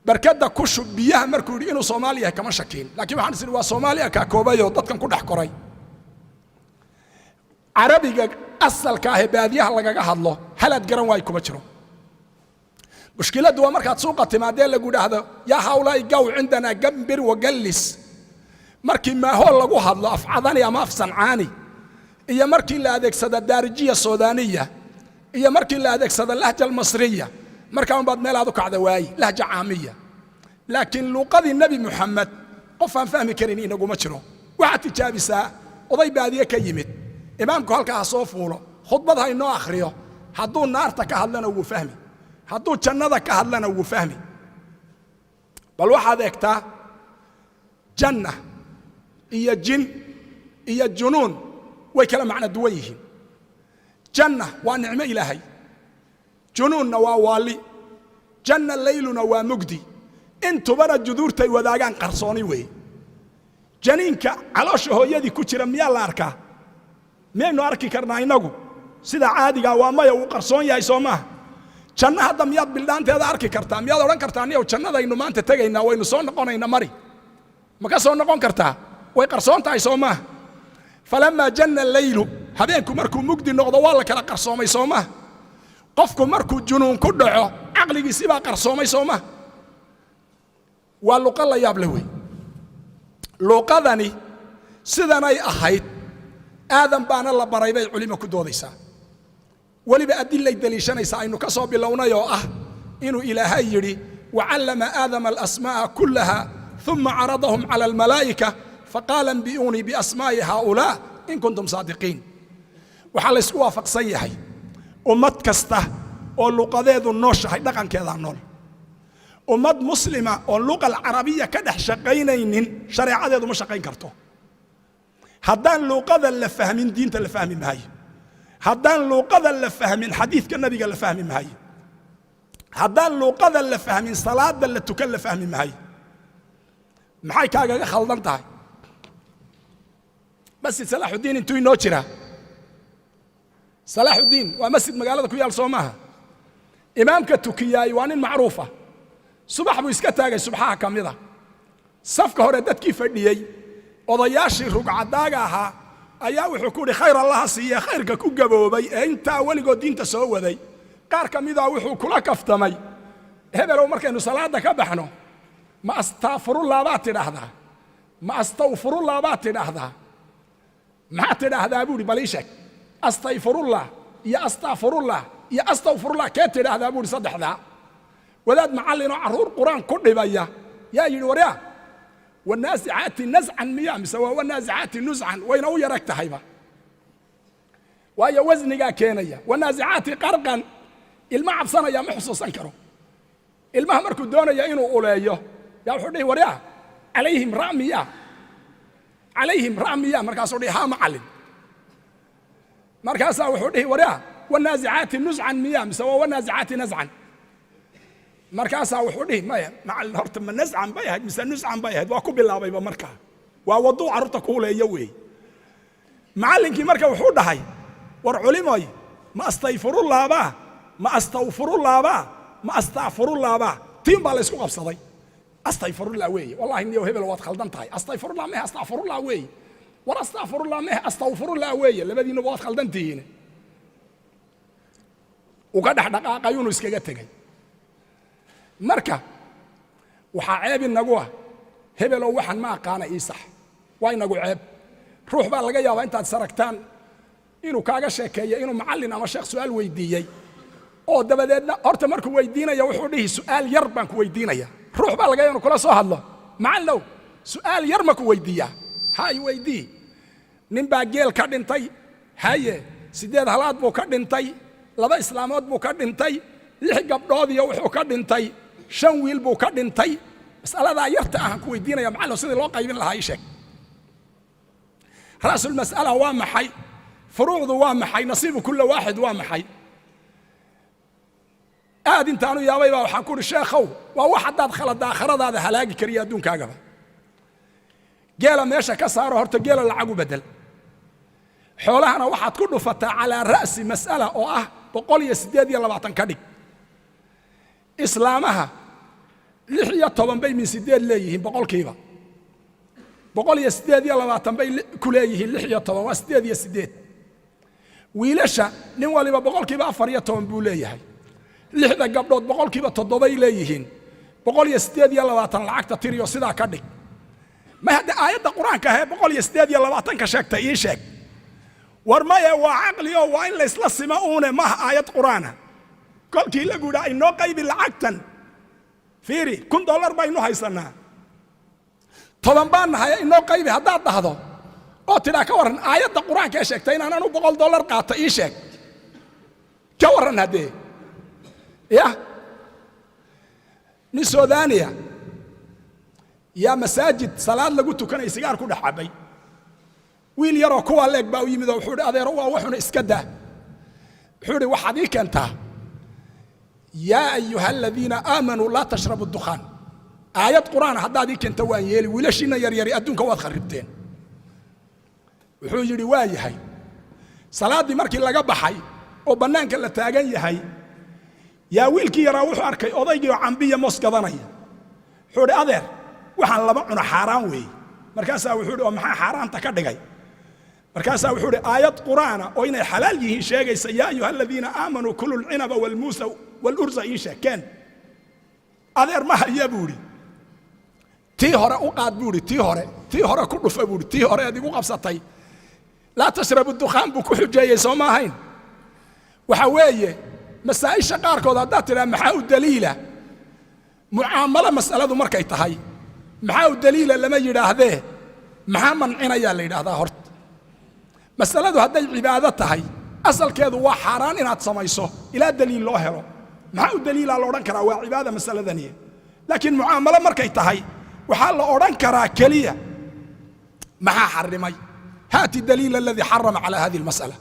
بركده كش بياه مركو يري إنه صوماليا كمان شكين لكن ما حنصير وصوماليا ككوبايو ضد كان كل حكوري عربي أصل كاهبادية لقى الله هل أتجرن وايكم بشرو mushkiladdu waa markaad suuqa timaadee lagu dhahdo yaa hawlaay gaw cindana gambir wagallis markii maahool lagu hadlo af cadani ama af sancaani iyo markii la adeegsado daarijiya suudaaniya iyo markii la adeegsado lahja almasriya markaa unbaad meel aad u kacda waayi lahja caamiya laakiin luuqadii nebi muxamed qof aan fahmi karin inaguma jiro waxaad tijaabisaa oday baadiye ka yimid imaamku halkaa ha soo fuulo khudbad ha inoo akhriyo hadduu naarta ka hadlana wuu fahmi hadduu jannada ka hadlana wuu fahmi bal waxaad eegtaa janna iyo jin iyo junuun way kala macno duwan yihiin janna waa nicmo ilaahay junuunna waa waali janna layluna waa mugdi intubana juduurtay wadaagaan qarsooni weeye janiinka caloosha hooyadii ku jira miyaa la arkaa miyaynu arki karnaa innagu sida caadigaa waa maya uu qarsoon yahay soo maaha janno hadda miyaad bildhaanteeda arki kartaa miyaad odhan kartaa niyow jannadaynu maanta tegaynaa waynu soo noqonaynaa mari ma ka soo noqon kartaa way qarsoon tahay soo maaha falamaa janna laylu habeenku markuu mugdi noqdo waa la kala qarsoomay soo maaha qofku markuu junuun ku dhaco caqligiisii baa qarsoomay soo maaha waa luqa la yaab leh wey luuqadani sidanay ahayd aadan baana la baray bay culimo ku doodaysaa weliba adilay daliishanaysaa aynu ka soo bilownay oo ah inuu ilaahay yidhi wacallama aadama alasmaa'a kullaha uma caradahum cala almalaa'ika faqaala anbi'uunii biasmaa'i haaulaa in kuntum saadiqiin waxaa laysku waafaqsan yahay ummad kasta oo luuqadeedu nooshahay dhaqankeedaa nool ummad muslima oon luqa alcarabiya ka dhex shaqaynaynin shareecadeedu ma shaqayn karto haddaan luuqada la fahmin diinta la fahmi maayo haddaan luuqada la fahmin xadiidka nabiga la fahmi maayo haddaan luuqada la fahmin salaada la tukan la fahmi maayo maxay kaagaga khaldan tahay masjid salaaxudiin intuu inoo jiraa salaaxudiin waa masjid magaalada ku yaal soo maaha imaamka tukiyaay waa nin macruufa subax buu iska taagay subxaha ka mida safka hore dadkii fadhiyey odayaashii rugcadaaga ahaa ayaa wuxuu ku yidhi khayr allaha siiye khayrka ku gaboobay ee intaa weligood diinta soo waday qaar ka mida wuxuu kula kaftamay hebelow markaynu salaada ka baxno ma astaafurullah baad tidhaahdaa ma astawfurullah baad tidhaahdaa maxaad tidhaahdaa buuhi bal ii sheeg astayfurullah iyo astaafurullah iyo astawfurullah kee tidhaahdaa buuhi saddexdaa wadaad macallin oo carruur qur-aan ku dhibaya yaa yidhi waryaa wanaasicaati nascan miya mise waa wanaasicaati nuscan wayna u yarag tahayba waayo wasnigaa keenaya wanaasicaati qarqan ilma cabsanaya ma xusuusan karo ilmaha markuu doonaya inuu uleeyo yaa wuxuu dhihi waryaa calayhim ra'miya markaasuu dhihi haa macallin markaasaa wuxuu dhihi waryaa wanaasicaati nuscan miya mise waa wanaasicaati nascan markaasaa wuxuu dhihi maya macallin horta ma nascan bay ahayd mise nuscan bay ahayd waa ku bilaabayba markaa waa wadduu carruurta ku uleeyo weeye macallinkii marka wuxuu dhahay war culimoy ma astayfurullaabaa ma astawfurullaabaa ma astacfurullaabaa tiin baa laysku qabsaday astayfurullah weeye wallahi niyow hebel waad khaldan tahay astayfurullah mehe astacfurullah weeye war astacfurullah mehe astawfurullah weeye labadiinaba waad khaldan tihiin uga dhexdhaqaaqayuunu iskaga tegay marka waxaa ceeb inagu ah hebelow waxaan ma aqaana ii sax waa inagu ceeb ruux baa laga yaabaa intaad saragtaan inuu kaaga sheekeeyo inuu macallin ama sheekh su'aal weydiiyey oo dabadeedna horta markuu weydiinaya wuxuu dhihi su'aal yar baan ku weydiinaya ruux baa laga yaabaa inuu kula soo hadlo macallow su'aal yar ma ku weydiiyaa hay weydii nin baa geel ka dhintay haye 8 halaad buu ka dhintay 2 islaamood buu ka dhintay 6 gabdhood iyo wuxuu ka dhintay 5 wiil buu ka dhintay mas'aladaa yarta ah ku weydiinaya macallow sidii loo qaybin lahaa ii sheeg ra'sul mas'ala waa maxay furuucdu waa maxay nasiibu kulli waaxid waa maxay aad intaanu yaabay baa waxaan ku uri sheekhow waa wax haddaad khalada aakhiradaada halaagi kariya adduunkaagaba geela meesha ka saaro horta geela lacag u bedel xoolahana waxaad ku dhufataa calaa ra'si mas'ala oo ah 128 ka dhig islaamaha 16 bay min 8 leeyihiin boqolkiiba 128 bay ku leeyihiin 16 waa 8 wiilasha nin waliba boqolkiiba 14 buu leeyahay lixda gabdhood boqolkiiba 7 ay leeyihiin 128 lacagta tiriyo sidaa ka dhig ma hadda aayadda quraanka ah 128 ka sheegtay ii sheeg war maya waa aqli oo waa in la isla sima uune ma aayad quraana kolkii la guuraa inoo qaybi lacagtan fiiri $1 baynu haysanaa 10 baan nahay inoo qaybi haddaad dhahdo oo tiraa ka waran aayadda quraanka ee sheegtay in aanu $100 qaato ii sheeg ka waran hadee ya nin Suudaaniya yaa masaajid salaad lagu tukanay sigaar ku dhaxabay wiil yaroo kuwa leeg baa u yimid oo wuxuu adeero waa waxuna iska daa wuxuu waxaad ii keentaa yaa ayuha alladina aamanu la tashrabu ad-dukhan aayad quraan haddaad ii keenta waan yeeli wiilashina yar yar adduunka waad kharibteen wuxuu yiri waa yahay salaadii markii laga baxay oo banaanka la taagan yahay yaa wiilkii yaraa wuxuu arkay odaygii oo cambiya mos gadanaya wuxuu adeer waxaan laba cuna xaraan weey markaasaa wuxuu oo maxaa xaraanta ka dhigay markaasaa wuxuu aayad quraana oo inay xalaal yihiin sheegaysa yaa ayuha alladina aamanu kulul inaba wal muusa wal urza isha kan adeer ma haya buuri tii hore u qaad buuri tii hore ku dhufa buuri tii hore adigu qabsatay la tashrabu ad-dukhan bu ku xujeeyay Soomaaliya waxa weeye masaa'isha qaarkood haddaad tiraa maxaa u daliila mucaamalo mas'aladu markay tahay maxaa u daliila lama yidhaahdee maxaa mancinaya la yidhaahdaa horta mas'aladu hadday cibaado tahay asalkeedu waa xaaraan inaad samayso ilaa daliil loo helo maxaa u daliila la odhan karaa waa cibaado mas'aladani laakiin mucaamalo markay tahay waxaa la odhan karaa keliya maxaa xarimay haati daliil alladii xarama calaa hadihi almas'ala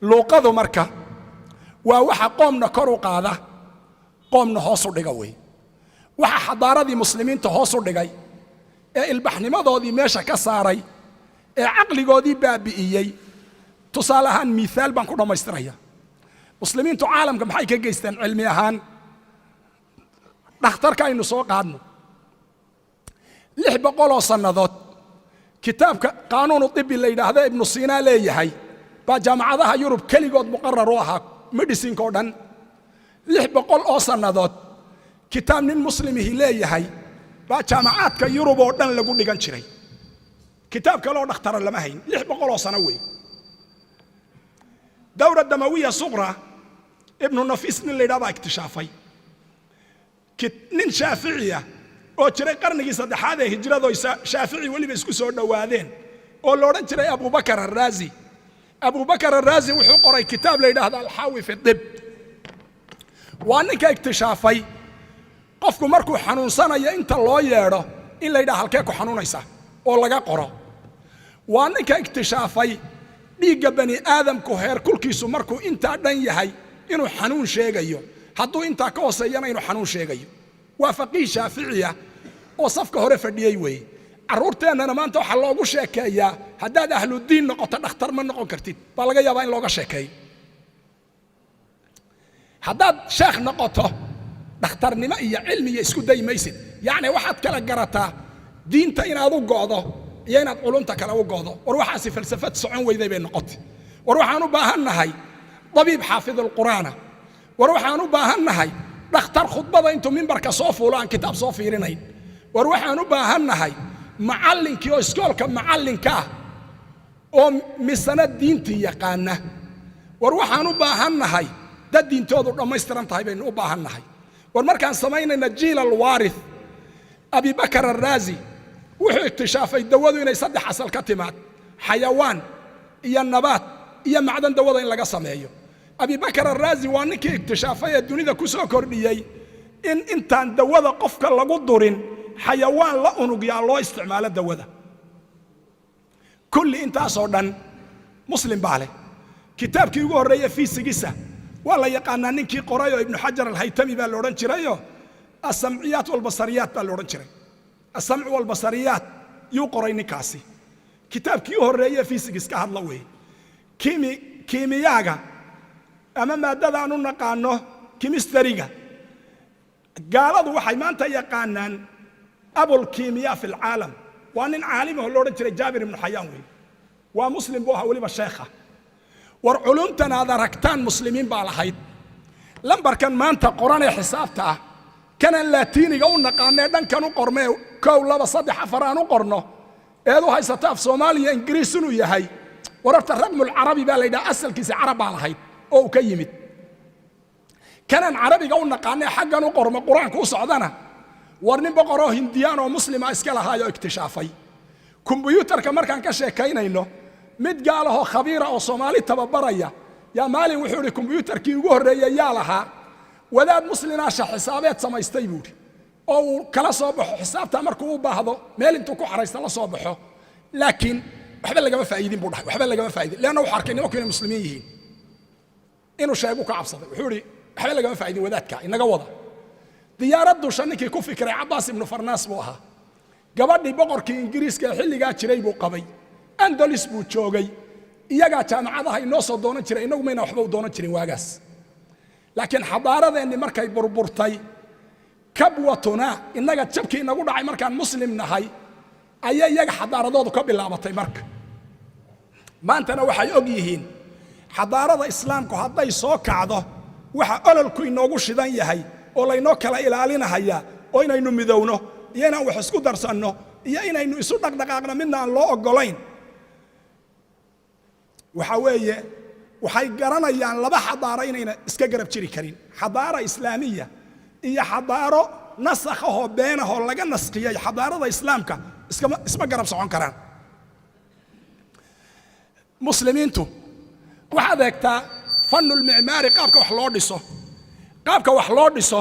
luuqadu marka waa waxa qoomna kor u qaada qoomna hoos u dhiga way waxa xadaaradii muslimiinta hoos u dhigay ee ilbaxnimadoodii meesha ka saaray ee aqligoodii baabi'iyay tusaale ahaan miisaal baan ku dhamaystiraya muslimiintu caalamka maxay ka geysteen cilmi ahaan dhakhtarka aynu soo qaadno 600 sannadood kitaabka qaanuunu tibbi la yidhaahdo ibnu Sina leeyahay baa jaamacadaha Yurub keligood muqarrar u ahaa medicine ko dhan 600 sannadood kitaab nin muslimihi leeyahay baa jaamacaadka Yurub oo dhan lagu dhigan jiray kitaab kale oo dhakhtar lama hayn 600 sano weey dawra damawiya sughra ibn nafis nin leeyahay iktishaafay nin shaafiiciya oo jiray qarnigii 3aad ee hijrada oo shaafici waliba isku soo dhawaadeen oo la oran jiray Abu Bakr ar-Razi wuxuu qoray kitaab la yiraahdo al-Hawi fi ad-Dib waaninka iktishaafay qofku markuu xanuunsanayo inta loo yeedho in la yiraahdo halkee ku xanuunaysa oo laga qoro waaninka iktishaafay dhiigga bani aadamku heer kulkiisu markuu inta dhan yahay inuu xanuun sheegayo hadduu inta ka hooseeyana inuu xanuun sheegayo waa faqih shaafiiciya oo safka hore fadhiyay way carruurteennana maanta waxa loogu sheekeeyaa haddaad ahlu diin noqoto dhakhtar ma noqon kartid baa laga yaabaa in looga sheekeeyo haddaad sheekh noqoto dhakhtarnimo iyo cilmi iyo isku daymaysid yacni waxaad kala garataa diinta inaad u go'do iyo inaad culumta kale u go'do war waxaasi falsafad socon weyday bay noqotay war waxaan u baahannahay dabiib xaafid alqur'aana war waxaan u baahannahay dhakhtar khudbada intuu mimbarka soo fuulo aan kitaab soo fiirinayn war waxaan u baahannahay macallinkii oo iskoolka macallinka ah oo misana diintii yaqaana war waxaan u baahannahay dad diintoodu dhammaystiran tahay baynu u baahannahay war markaan samaynayna jiil alwaarith abi bakr ar-Razi wuxuu iktishaafay dawadu inay 3 asal ka timaad xayawaan iyo nabaat iyo macdan dawada in laga sameeyo abi bakr ar-Razi waa ninkii iktishaafay dunida ku soo kordhiyay in intaan dawada qofka lagu durin xayawaan la unugyaa loo isticmaalo dawada kulli intaasoo dhan muslim baale kitaabkii ugu horeeyay fiisigiisa waa la yaqaanaa ninkii qoray oo ibn Hajar al-Haytami baa la oran jiray as-sam'iyat wal basariyat baa la oran jiray as-sam' wal basariyat yuu qoray ninkaasi kitaabkii ugu horeeyay fiisigis ka hadla way kiimiyaaga ama maadada aanu naqaano chemistry-ga gaaladu waxay maanta yaqaanaan abul kiimiya fi al-aalam waa nin caalim oo la oran jiray Jaabir ibn Hayyan way waa muslim buu ahaa waliba sheekha war culumtan aad aragtaan muslimiin baa lahayd lambarkan maanta qoranee xisaabta ah kanaan laatiiniga u naqaanee dhankan u qormee 1 2 3 4 aan u qorno eedu haysata af Soomaaliya Ingiriis inuu yahay wararta raqmul carabi baa la yidhaha asalkiisa carab baa lahayd oo uu ka yimid kanaan carabiga u naqaanee xaggan u qormo quraanku u socdana war nin boqoroo hindiyaan oo muslima iska lahaayo iktishaafay kumbuyuutarka markaan ka sheekaynayno mid gaalahoo khabiira oo Soomaali tababaraya yaa maalin wuxuu yidhi kumbuyuutarkii ugu horreeyay yaa lahaa wadaad muslimaasha xisaabeed samaystay buuri oo uu kala soo baxo xisaabta markuu u baahdo meel intuu ku xaraysta la soo baxo laakiin waxba lagama faa'iidin buu dhahay waxba lagama faa'iidin leena waxa arkay nimanku inay muslimiin yihiin inuu sheego ka cabsaday wuxuu yidhi waxba lagama faa'iidin wadaadka inaga wada diyaaraddu shaninkii ku fikray Cabbaas ibn Farnaas buu ahaa gabadhii boqorkii Ingiriiska xilligaa jiray buu qabay Andalus buu joogay iyaga jaamacadaha inoo soo doonan jiray inagu mayna waxba u doonan jirin waagaas laakiin xadaaradeenni markay burburtay kabwatuna inaga jabkii inagu dhacay markaan muslim nahay ayay iyaga xadaaradoodu ka bilaabatay marka maantana waxay og yihiin xadaarada islaamku hadday soo kacdo waxa ololku inoogu shidan yahay oo laynoo kala ilaalinahaya oo inaynu midowno iyo inaan wax isku darsanno iyo inaynu isu dhaqdhaqaaqno midna aan loo ogolayn waxa weeye waxay garanayaan laba xadaaro inayna iska garab jiri karin xadaara islaamiya iyo xadaaro nasakhaho beenaho laga nasqiyay xadaarada islaamka isma garab socon karaan muslimiintu waxaad eegtaa fanul micmaari qaabka wax loo dhiso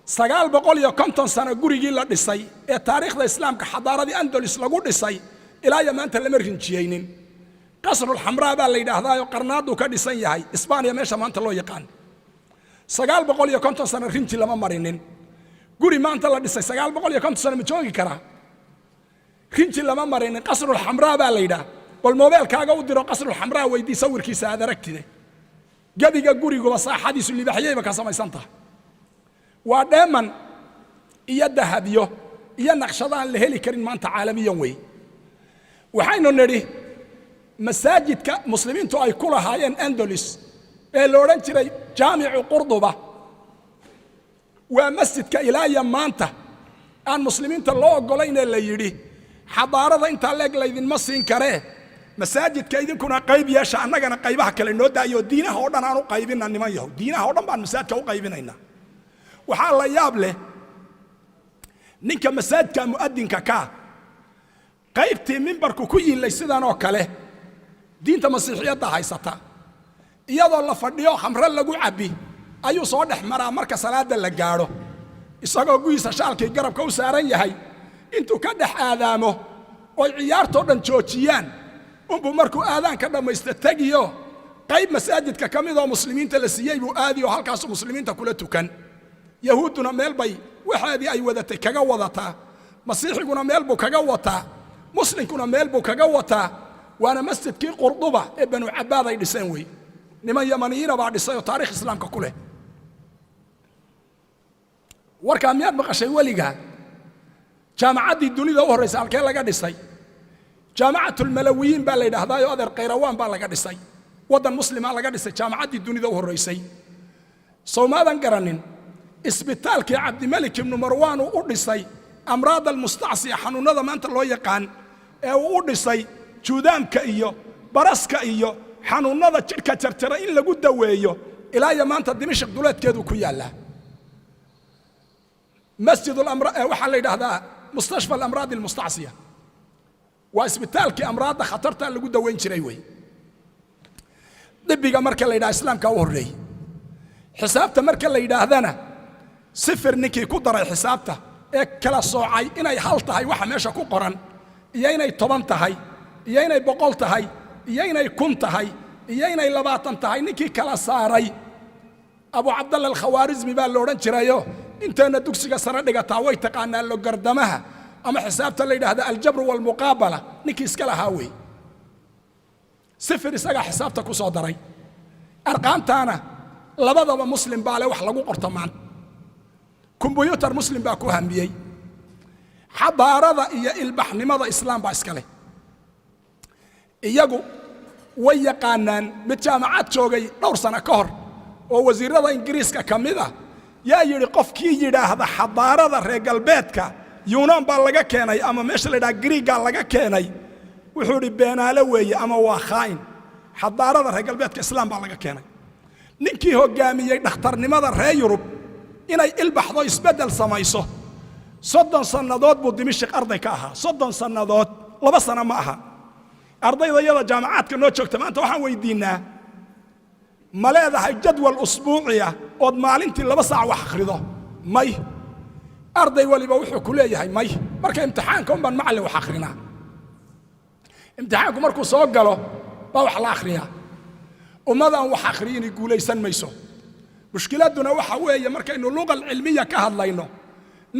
950 sano gurigii la dhisay ee taariikhda islaamka xadaaradii Andalus lagu dhisay ilaa iyo maanta lama rinjiyeynin qasrul xamraa baa la yidhaahdaa oo qarnaadu ka dhisan yahay Isbaaniya meesha maanta loo yaqaan 950 sano rinji lama marinin guri maanta la dhisay 950 sano ma joogi karaa rinji lama marinin qasrul xamraa baa la yidhaahdaa bal moobeelkaaga u diro qasrul xamraa weydii sawirkiisa aad aragtide gabiga guriguba saaxadiisu libaxyayba ka samaysan tahay waa dheeman iyo dahabyo iyo naqshadaan la heli karin maanta caalamiyan wey waxaynu nidhi masaajidka muslimiintu ay ku lahaayeen Andalus ee la odhan jiray jaamicu Qurduba waa masjidka ilaa iyo maanta aan muslimiinta loo ogolayn ee la yidhi xadaarada intaa leeg laydinma siin karee masaajidka idinkuna qayb yeesha annagana qaybaha kale noo daayo diinaha oo dhan aan u qaybina niman yahow diinaha oo dhan baan masaajidka u qaybinaynaa waxaa la yaab leh ninka masaajidka mu'adinka ka qaybtii mimbarku ku yilay sidan oo kale diinta masiixiyadda haysata iyadoo la fadhiyo khamro lagu cabbi ayuu soo dhex maraa marka salaada la gaadho isagoo guyiisa shaalkii garabka u saaran yahay intuu ka dhex aadaamo oo ciyaartoo dhan joojiyaan unbuu markuu aadaanka dhammaysta tegiyo qayb masaajidka ka mid oo muslimiinta la siiyey buu aadiyo halkaasuu muslimiinta kula tukan yahuudduna meel bay waxaadii ay wadatay kaga wadataa masiixiguna meel buu kaga wataa muslimkuna meel buu kaga wataa waana masjidkii Qurduba ee Banu Cabbaad ay dhiseen wey niman yamaniyiina baa dhisay oo taariikh islaamka ku leh warkaa miyaad maqashay weligaa jaamacaddii dunida u horraysay halkee laga dhisay jaamacatul malawiyiin baa la yidhaahdaa oo adeer qayrawaan baa laga dhisay waddan muslima laga dhisay jaamacaddii dunida u horraysay soomaadan garanin isbitaalkii cabdimalik ibnu marwaan uu u dhisay amraad almustacsiya xanuunada maanta loo yaqaan ee uu u dhisay juudaamka iyo baraska iyo xanuunada jidhka jarjara in lagu daweeyo ilaa iyo maanta dimashq duleedkeedu ku yaallaa مسجد الأمراض وحلا يدهدا مستشفى الأمراض المستعصية واسبتال كأمراض خطرتها اللي قد وين شريوي دبيجا مركل يدا إسلام كأوري حسابته مركل يدا هذانا صفر نكي قدر حسابته كلا صاعي إنا يحلته هاي واحد ماشى كقرن يينا يطبنته هاي يينا يبقلته هاي يينا يكونته هاي يينا يلباطنته هاي نكي كلا صاري أبو عبد الله الخوارزمي باللورن شرايو انتنا دوكسيغا سره دغتا way taqaanaa lo gardamaha ama xisaabta la yiraahdo aljabr wal muqabala ninki iska lahaaway sifir isaga xisaabta ku soo daray arqaamtaana labadaba muslim baa leh wax lagu qorto maan kumbuyuutar muslim baa ku hamiyay xadaarada iyo ilbaxnimada islaam baa iska leh iyagu way yaqaanaan mid jaamacad joogay dhowr sano ka hor oo wasiirada ingiriiska ka mid ah yaa yidhi qofkii yidhaahda xadaarada reer galbeedka yuunaan baa laga keenay ama meesha la yidhaha griigaa laga keenay wuxuu idhi beenaale weeye ama waa khaa'in xadaarada reer galbeedka islaam baa laga keenay ninkii hoggaamiyey dhakhtarnimada reer yurub inay ilbaxdo isbeddel samayso 30 sannadood buu dimashik arday ka ahaa 30 sannadood 2 sano ma aha ardayda iyada jaamacaadka noo joogta maanta waxaan weydiinaa ma leedahay jadwal usbuuciya ood maalintii 2 saac wax akhrido may arday waliba wuxuu ku leeyahay may marka imtixaanka un baan macallin wax akhrinaa imtixaanku markuu soo galo baa wax la akhriyaa ummadaan wax akhriyini guulaysan mayso mushkiladuna waxa weeye markaynu luqal cilmiya ka hadlayno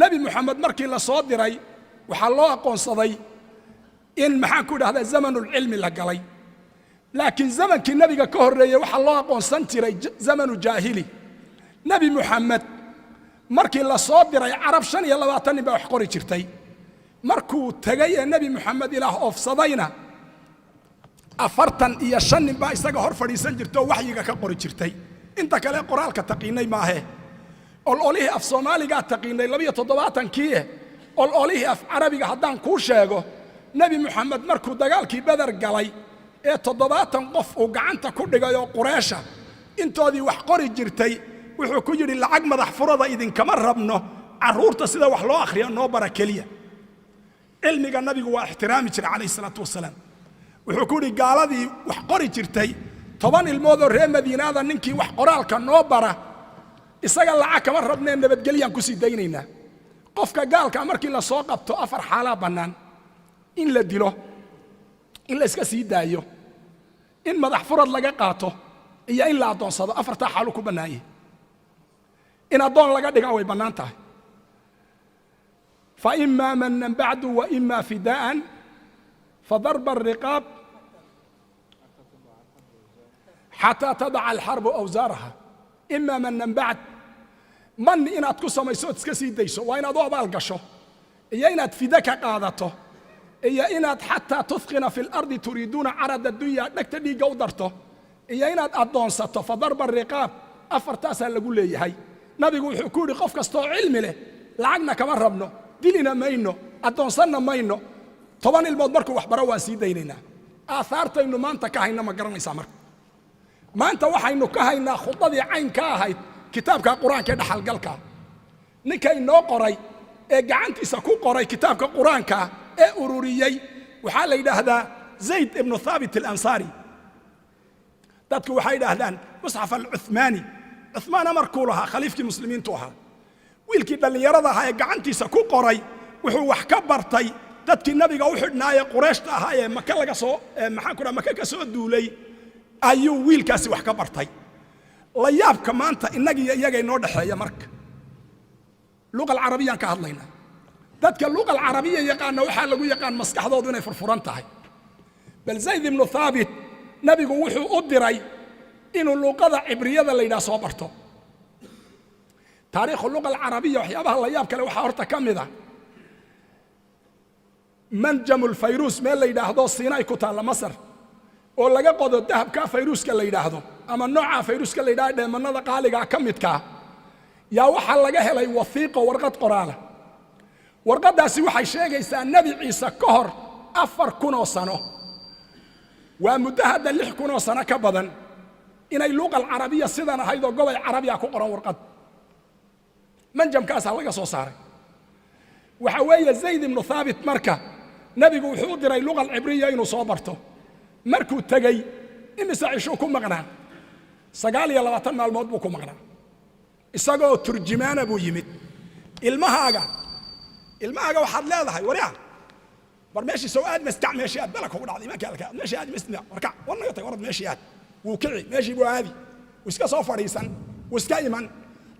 nabi maxamed markii la soo diray waxaa loo aqoonsaday in maxaan ku idhahdaa zamanul cilmi la galay laakiin zamankii nabiga ka horreeyey waxaa loo aqoonsan jiray zamanu jaahili nabi maxamed markii la soo diray carab 25 nin baa wax qori jirtay markuu tagay ee nabi maxamed ilaah oofsadayna 45 nin baa isaga hor fadhiisan jirtay oo waxyiga ka qori jirtay inta kale qoraalka taqiinay maahe ololihii af soomaaliga taqiinay 72kii ololihii af carabiga haddaan kuu sheego nabi maxamed markuu dagaalkii badar galay ee 70 qof uu gacanta ku dhigay oo qureesha intoodii wax qori jirtay wuxuu ku yidhi lacag madax furada idinkama rabno carruurta sida wax loo akhriyo noo bara keliya cilmiga nabigu waa ixtiraami jiray calayhi salaatu wasalaam wuxuu ku yidhi gaaladii wax qori jirtay 10 ilmood oo reer madiinaada ninkii wax qoraalka noo bara isaga lacag kama rabneen nabadgelyaan ku sii daynaynaa qofka gaalka markii la soo qabto 4 xaalaa bannaan in la dilo in la iska sii daayo in madax furad laga qaato iyo in la adoonsado 4 xaalo ku bannaayay in adoon laga dhigaa way bannaan tahay fa imma man ba'du wa imma fidaan فضرب الرقاب حتى تضع الحرب أوزارها إما من بعد من إن أتكسر ما يسوت كسي ديسو وإن أضوء بالقشو إيا إن أتفيدك قادته إيا إن حتى تثقن في الأرض تريدون عرض الدنيا نكتدي قودرته إيا إن أدونسته فضرب الرقاب أفرتاسا لقول لي هاي نبي يقول حكوري قف كستو علم له لعقنا كمان ربنا ديننا ماينو أدونسنا ماينو طبعا الموضوع مركو وحبرا واسي ديننا آثارته إنه ما أنت كاهينا ما قرن يسامر ما أنت وحي إنه كاهينا خطة عين كاهي كتاب كقرآن كده حلقلك نكاي إنه قري جعنتي سكو قري كتاب كقرآن كا أروريي وحال هذا زيد ابن ثابت الأنصاري تذكر وحيد هذان مصحف العثماني عثمان مركولها خليفة المسلمين توها ويلكي اللي يرضها جعنتي سكو قري وحو وحكبرتي dadkii nabiga u xidhnaayay qurayshta ahaayee maka laga soo maxaan ku dhahay maka ka soo duulay ayuu wiilkaasi wax ka bartay la yaabka maanta inaga iyaga inoo dhaxeeya marka luqada carabiga ka hadlayna dadka luqada carabiga yaqaan waxa lagu yaqaan maskaxdoodu inay furfuran tahay bal zayd ibn thabit nabigu wuxuu u diray inuu luqada cibriyada la yiraahdo soo barto taariikhda luqada carabiga waxyaabaha la yaab kale waxa horta kamid ah منجم الفيروس ما اللي يدهدو سيناء كتال مصر ولا قدو الذهب كا فيروس كلا يدهدو أما النوع فيروس كلا يدهدو من هذا قالي كميت كا يا وحال لقاه لا يوثيق ورقة قرآن ورقة داسي وحي شيء يسأل النبي عيسى كهر أفر كنو سنة ومدهد اللي كنو سنة كبدا إن اللغة العربية سيدنا هيدو قوي العربية كقرآن ورقة منجم كاس هلقة صوصاري وحوية زيد بن ثابت مركه نبي wuxuu diray luqad cibriya inuu soo barto markuu tagay imisa cisho ku maqnaa 29 maalmood buu ku maqnaa isagoo turjumaana buu yimid ilmahaaga waxaad leedahay wariya bar meeshii soo aad maskac meeshii aad balka ugu dhacday ma kaalka meeshii aad masna warka wanaga tag warad meeshii aad wuu kici meeshii buu aadi iska soo fadhiisan iska iman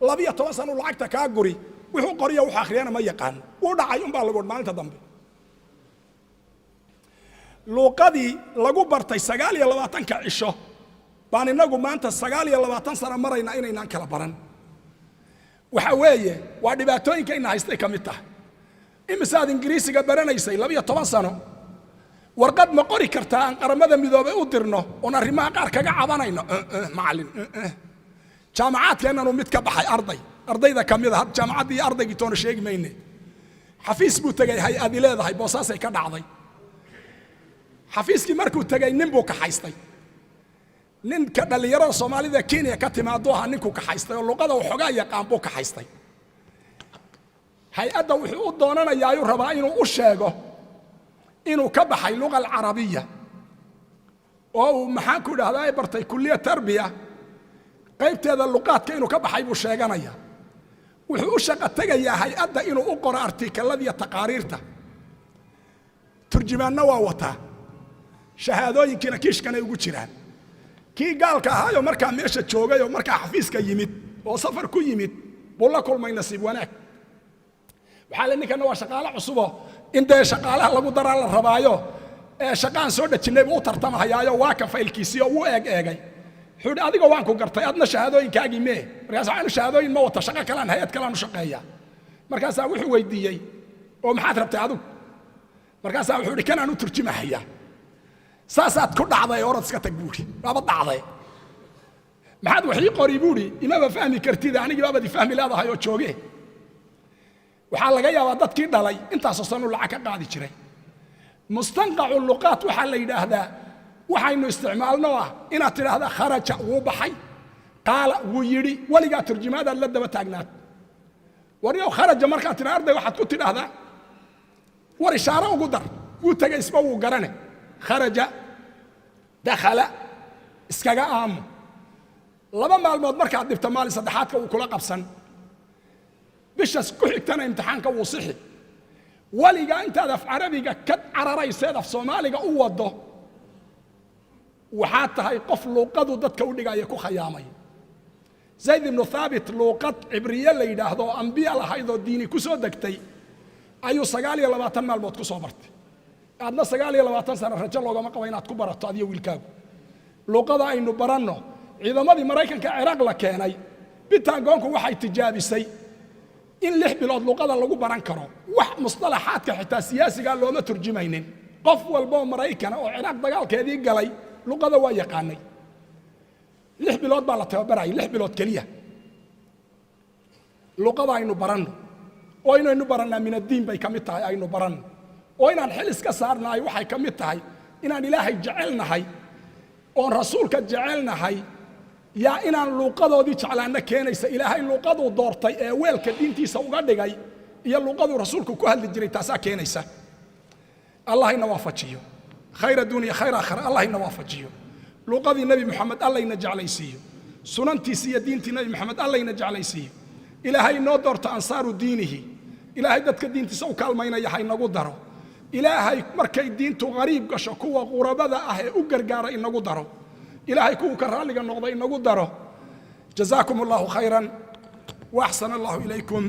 12 sano lacagta ka guri wuxuu qoriyo wax akhriyana ma yaqaan uu dhacay un baa lagu maalinta dambe luqadii lagu bartay 29 ka cisho baan inagu maanta 29 sano marayna inaynaan kala baran waxa weeye waa dhibaatooyinka in haystay kamid tahay imisaad ingiriisiga baranaysay 12 sano warqad ma qori kartaa aan qaramada midoobay u dirno oo arrimaha qaar kaga cabanayno macallin jaamacaadkeennanu mid ka baxay ardayda ka mid ah jaamacaddii ardaygii toona sheegi mayne xafiis buu tegay hay-adi leedahay boosaasay ka dhacday xafiiskii markuu tegay nin buu kaxaystay ninka dhallinyarada soomaalida Kenya ka timaado ahaa ninkuu kaxaystay oo luqada waxoogaa yaqaan buu kaxaystay hay-adda wuxuu u doonanayaa ayuu rabaa inuu u sheego inuu ka baxay luqa alcarabiya oo uu maxaan ku dhahdaa ay bartay kulliya tarbiya qaybteeda luqaadka inuu ka baxay buu sheeganaya wuxuu u shaqo tagayaa hay-adda inuu u qoro artikelada iyo taqaariirta turjumaanna waa wataa shahaadooyinkiina kiishkanay ugu jiraan kii gaalka ahaayo markaa meesha joogay oo markaa xafiiska yimid oo safar ku yimid buu la kulmay nasiib wanaag waxaa la ninkana waa shaqaale cusubo in dee shaqaalaha lagu daraa la rabaayo ee shaqaan soo dhajinay buu u tartamahayaayo waa ka faylkiisii oo uu eegay wuxuu yidhi adiga waan ku gartay adna shahaadooyinkaagii mee markaas waxaanu shahaadooyin ma wata shaqo kalaan hay-ad kalaan u shaqeeya markaasaa wuxuu weydiiyey oo maxaad rabtay adigu markaasaa wuxuu yidhi kanaan u turjumahayaa saasaad ku dhacday orad iska tag buuri waaba dhacday maxaad waxii qori buuri imaba fahmi kartid anigii baabad fahmi leedahay oo jooge waxaa laga yaabaa dadkii dhalay intaasoo sanu lacag ka qaadi jiray mustanqacu luqaat waxaa la yidhaahdaa waxaynu isticmaalno ah inaad tidhaahdaa kharaja wuu baxay qaala wuu yidhi weligaa turjumaadaad la daba taagnaad waryow kharaja markaad tidhaa arday waxaad ku tidhaahdaa war ishaaro ugu dar wuu tegay isba wuu garane kharaja dakhala iskaga aamu laba maalmood markaad dhibto maalin saddexaadka wuu kula qabsan bishaas ku xigtana imtixaanka wuu sixi weligaa intaad af carabiga ka cararayseed af soomaaliga u wado waxaad tahay qof luuqadu dadka u dhigaya ku khayaamay zayd ibnu thaabit luuqad cibriye la yidhaahdo oo ambiya lahayd oo diini ku soo degtay ayuu 29 maalmood ku soo bartay aadna 29 sano rajo loogama qabo inaad ku barato adiyo wiilkaagu luuqada aynu baranno ciidamadii maraykanka ciraaq la keenay bitaangoonku waxay tijaabisay in 6 bilood luuqada lagu baran karo wax mustalaxaadka xitaa siyaasiga looma turjumaynin qof walba oo maraykan oo ciraaq dagaalkeedii galay luqada waa yaqaanay 6 bilood baa la tababaray 6 bilood kaliya luqada aynu baranno oo inaynu barannaa min addiin bay ka mid tahay aynu baranno oo inaan xil iska saarnahay waxay ka mid tahay inaan ilaahay jecelnahay oon rasuulka jecelnahay yaa inaan luuqadoodii jeclaanna keenaysa ilaahay luuqaduu doortay ee weelka diintiisa uga dhigay iyo luuqaduu rasuulku ku hadli jiray taasaa keenaysa allah ina waafajiyo khayr addunya khayr aakhira allah ina waafajiyo luuqadii nebi moxamed allah ina jeclaysiiyo sunantiisi iyo diintii nebi moxamed allah ina jeclaysiiyo ilaahay inoo doorto ansaaru diinihi ilaahay dadka diintiisa u kaalmaynaya ha inagu daro ilaahay markay diintu qariib gasho kuwa qurabada ah ee u gargaara inagu daro ilaahay kuwa ka raaliga noqda inagu daro jazaakum allahu khayran wa axsana allahu ilaykum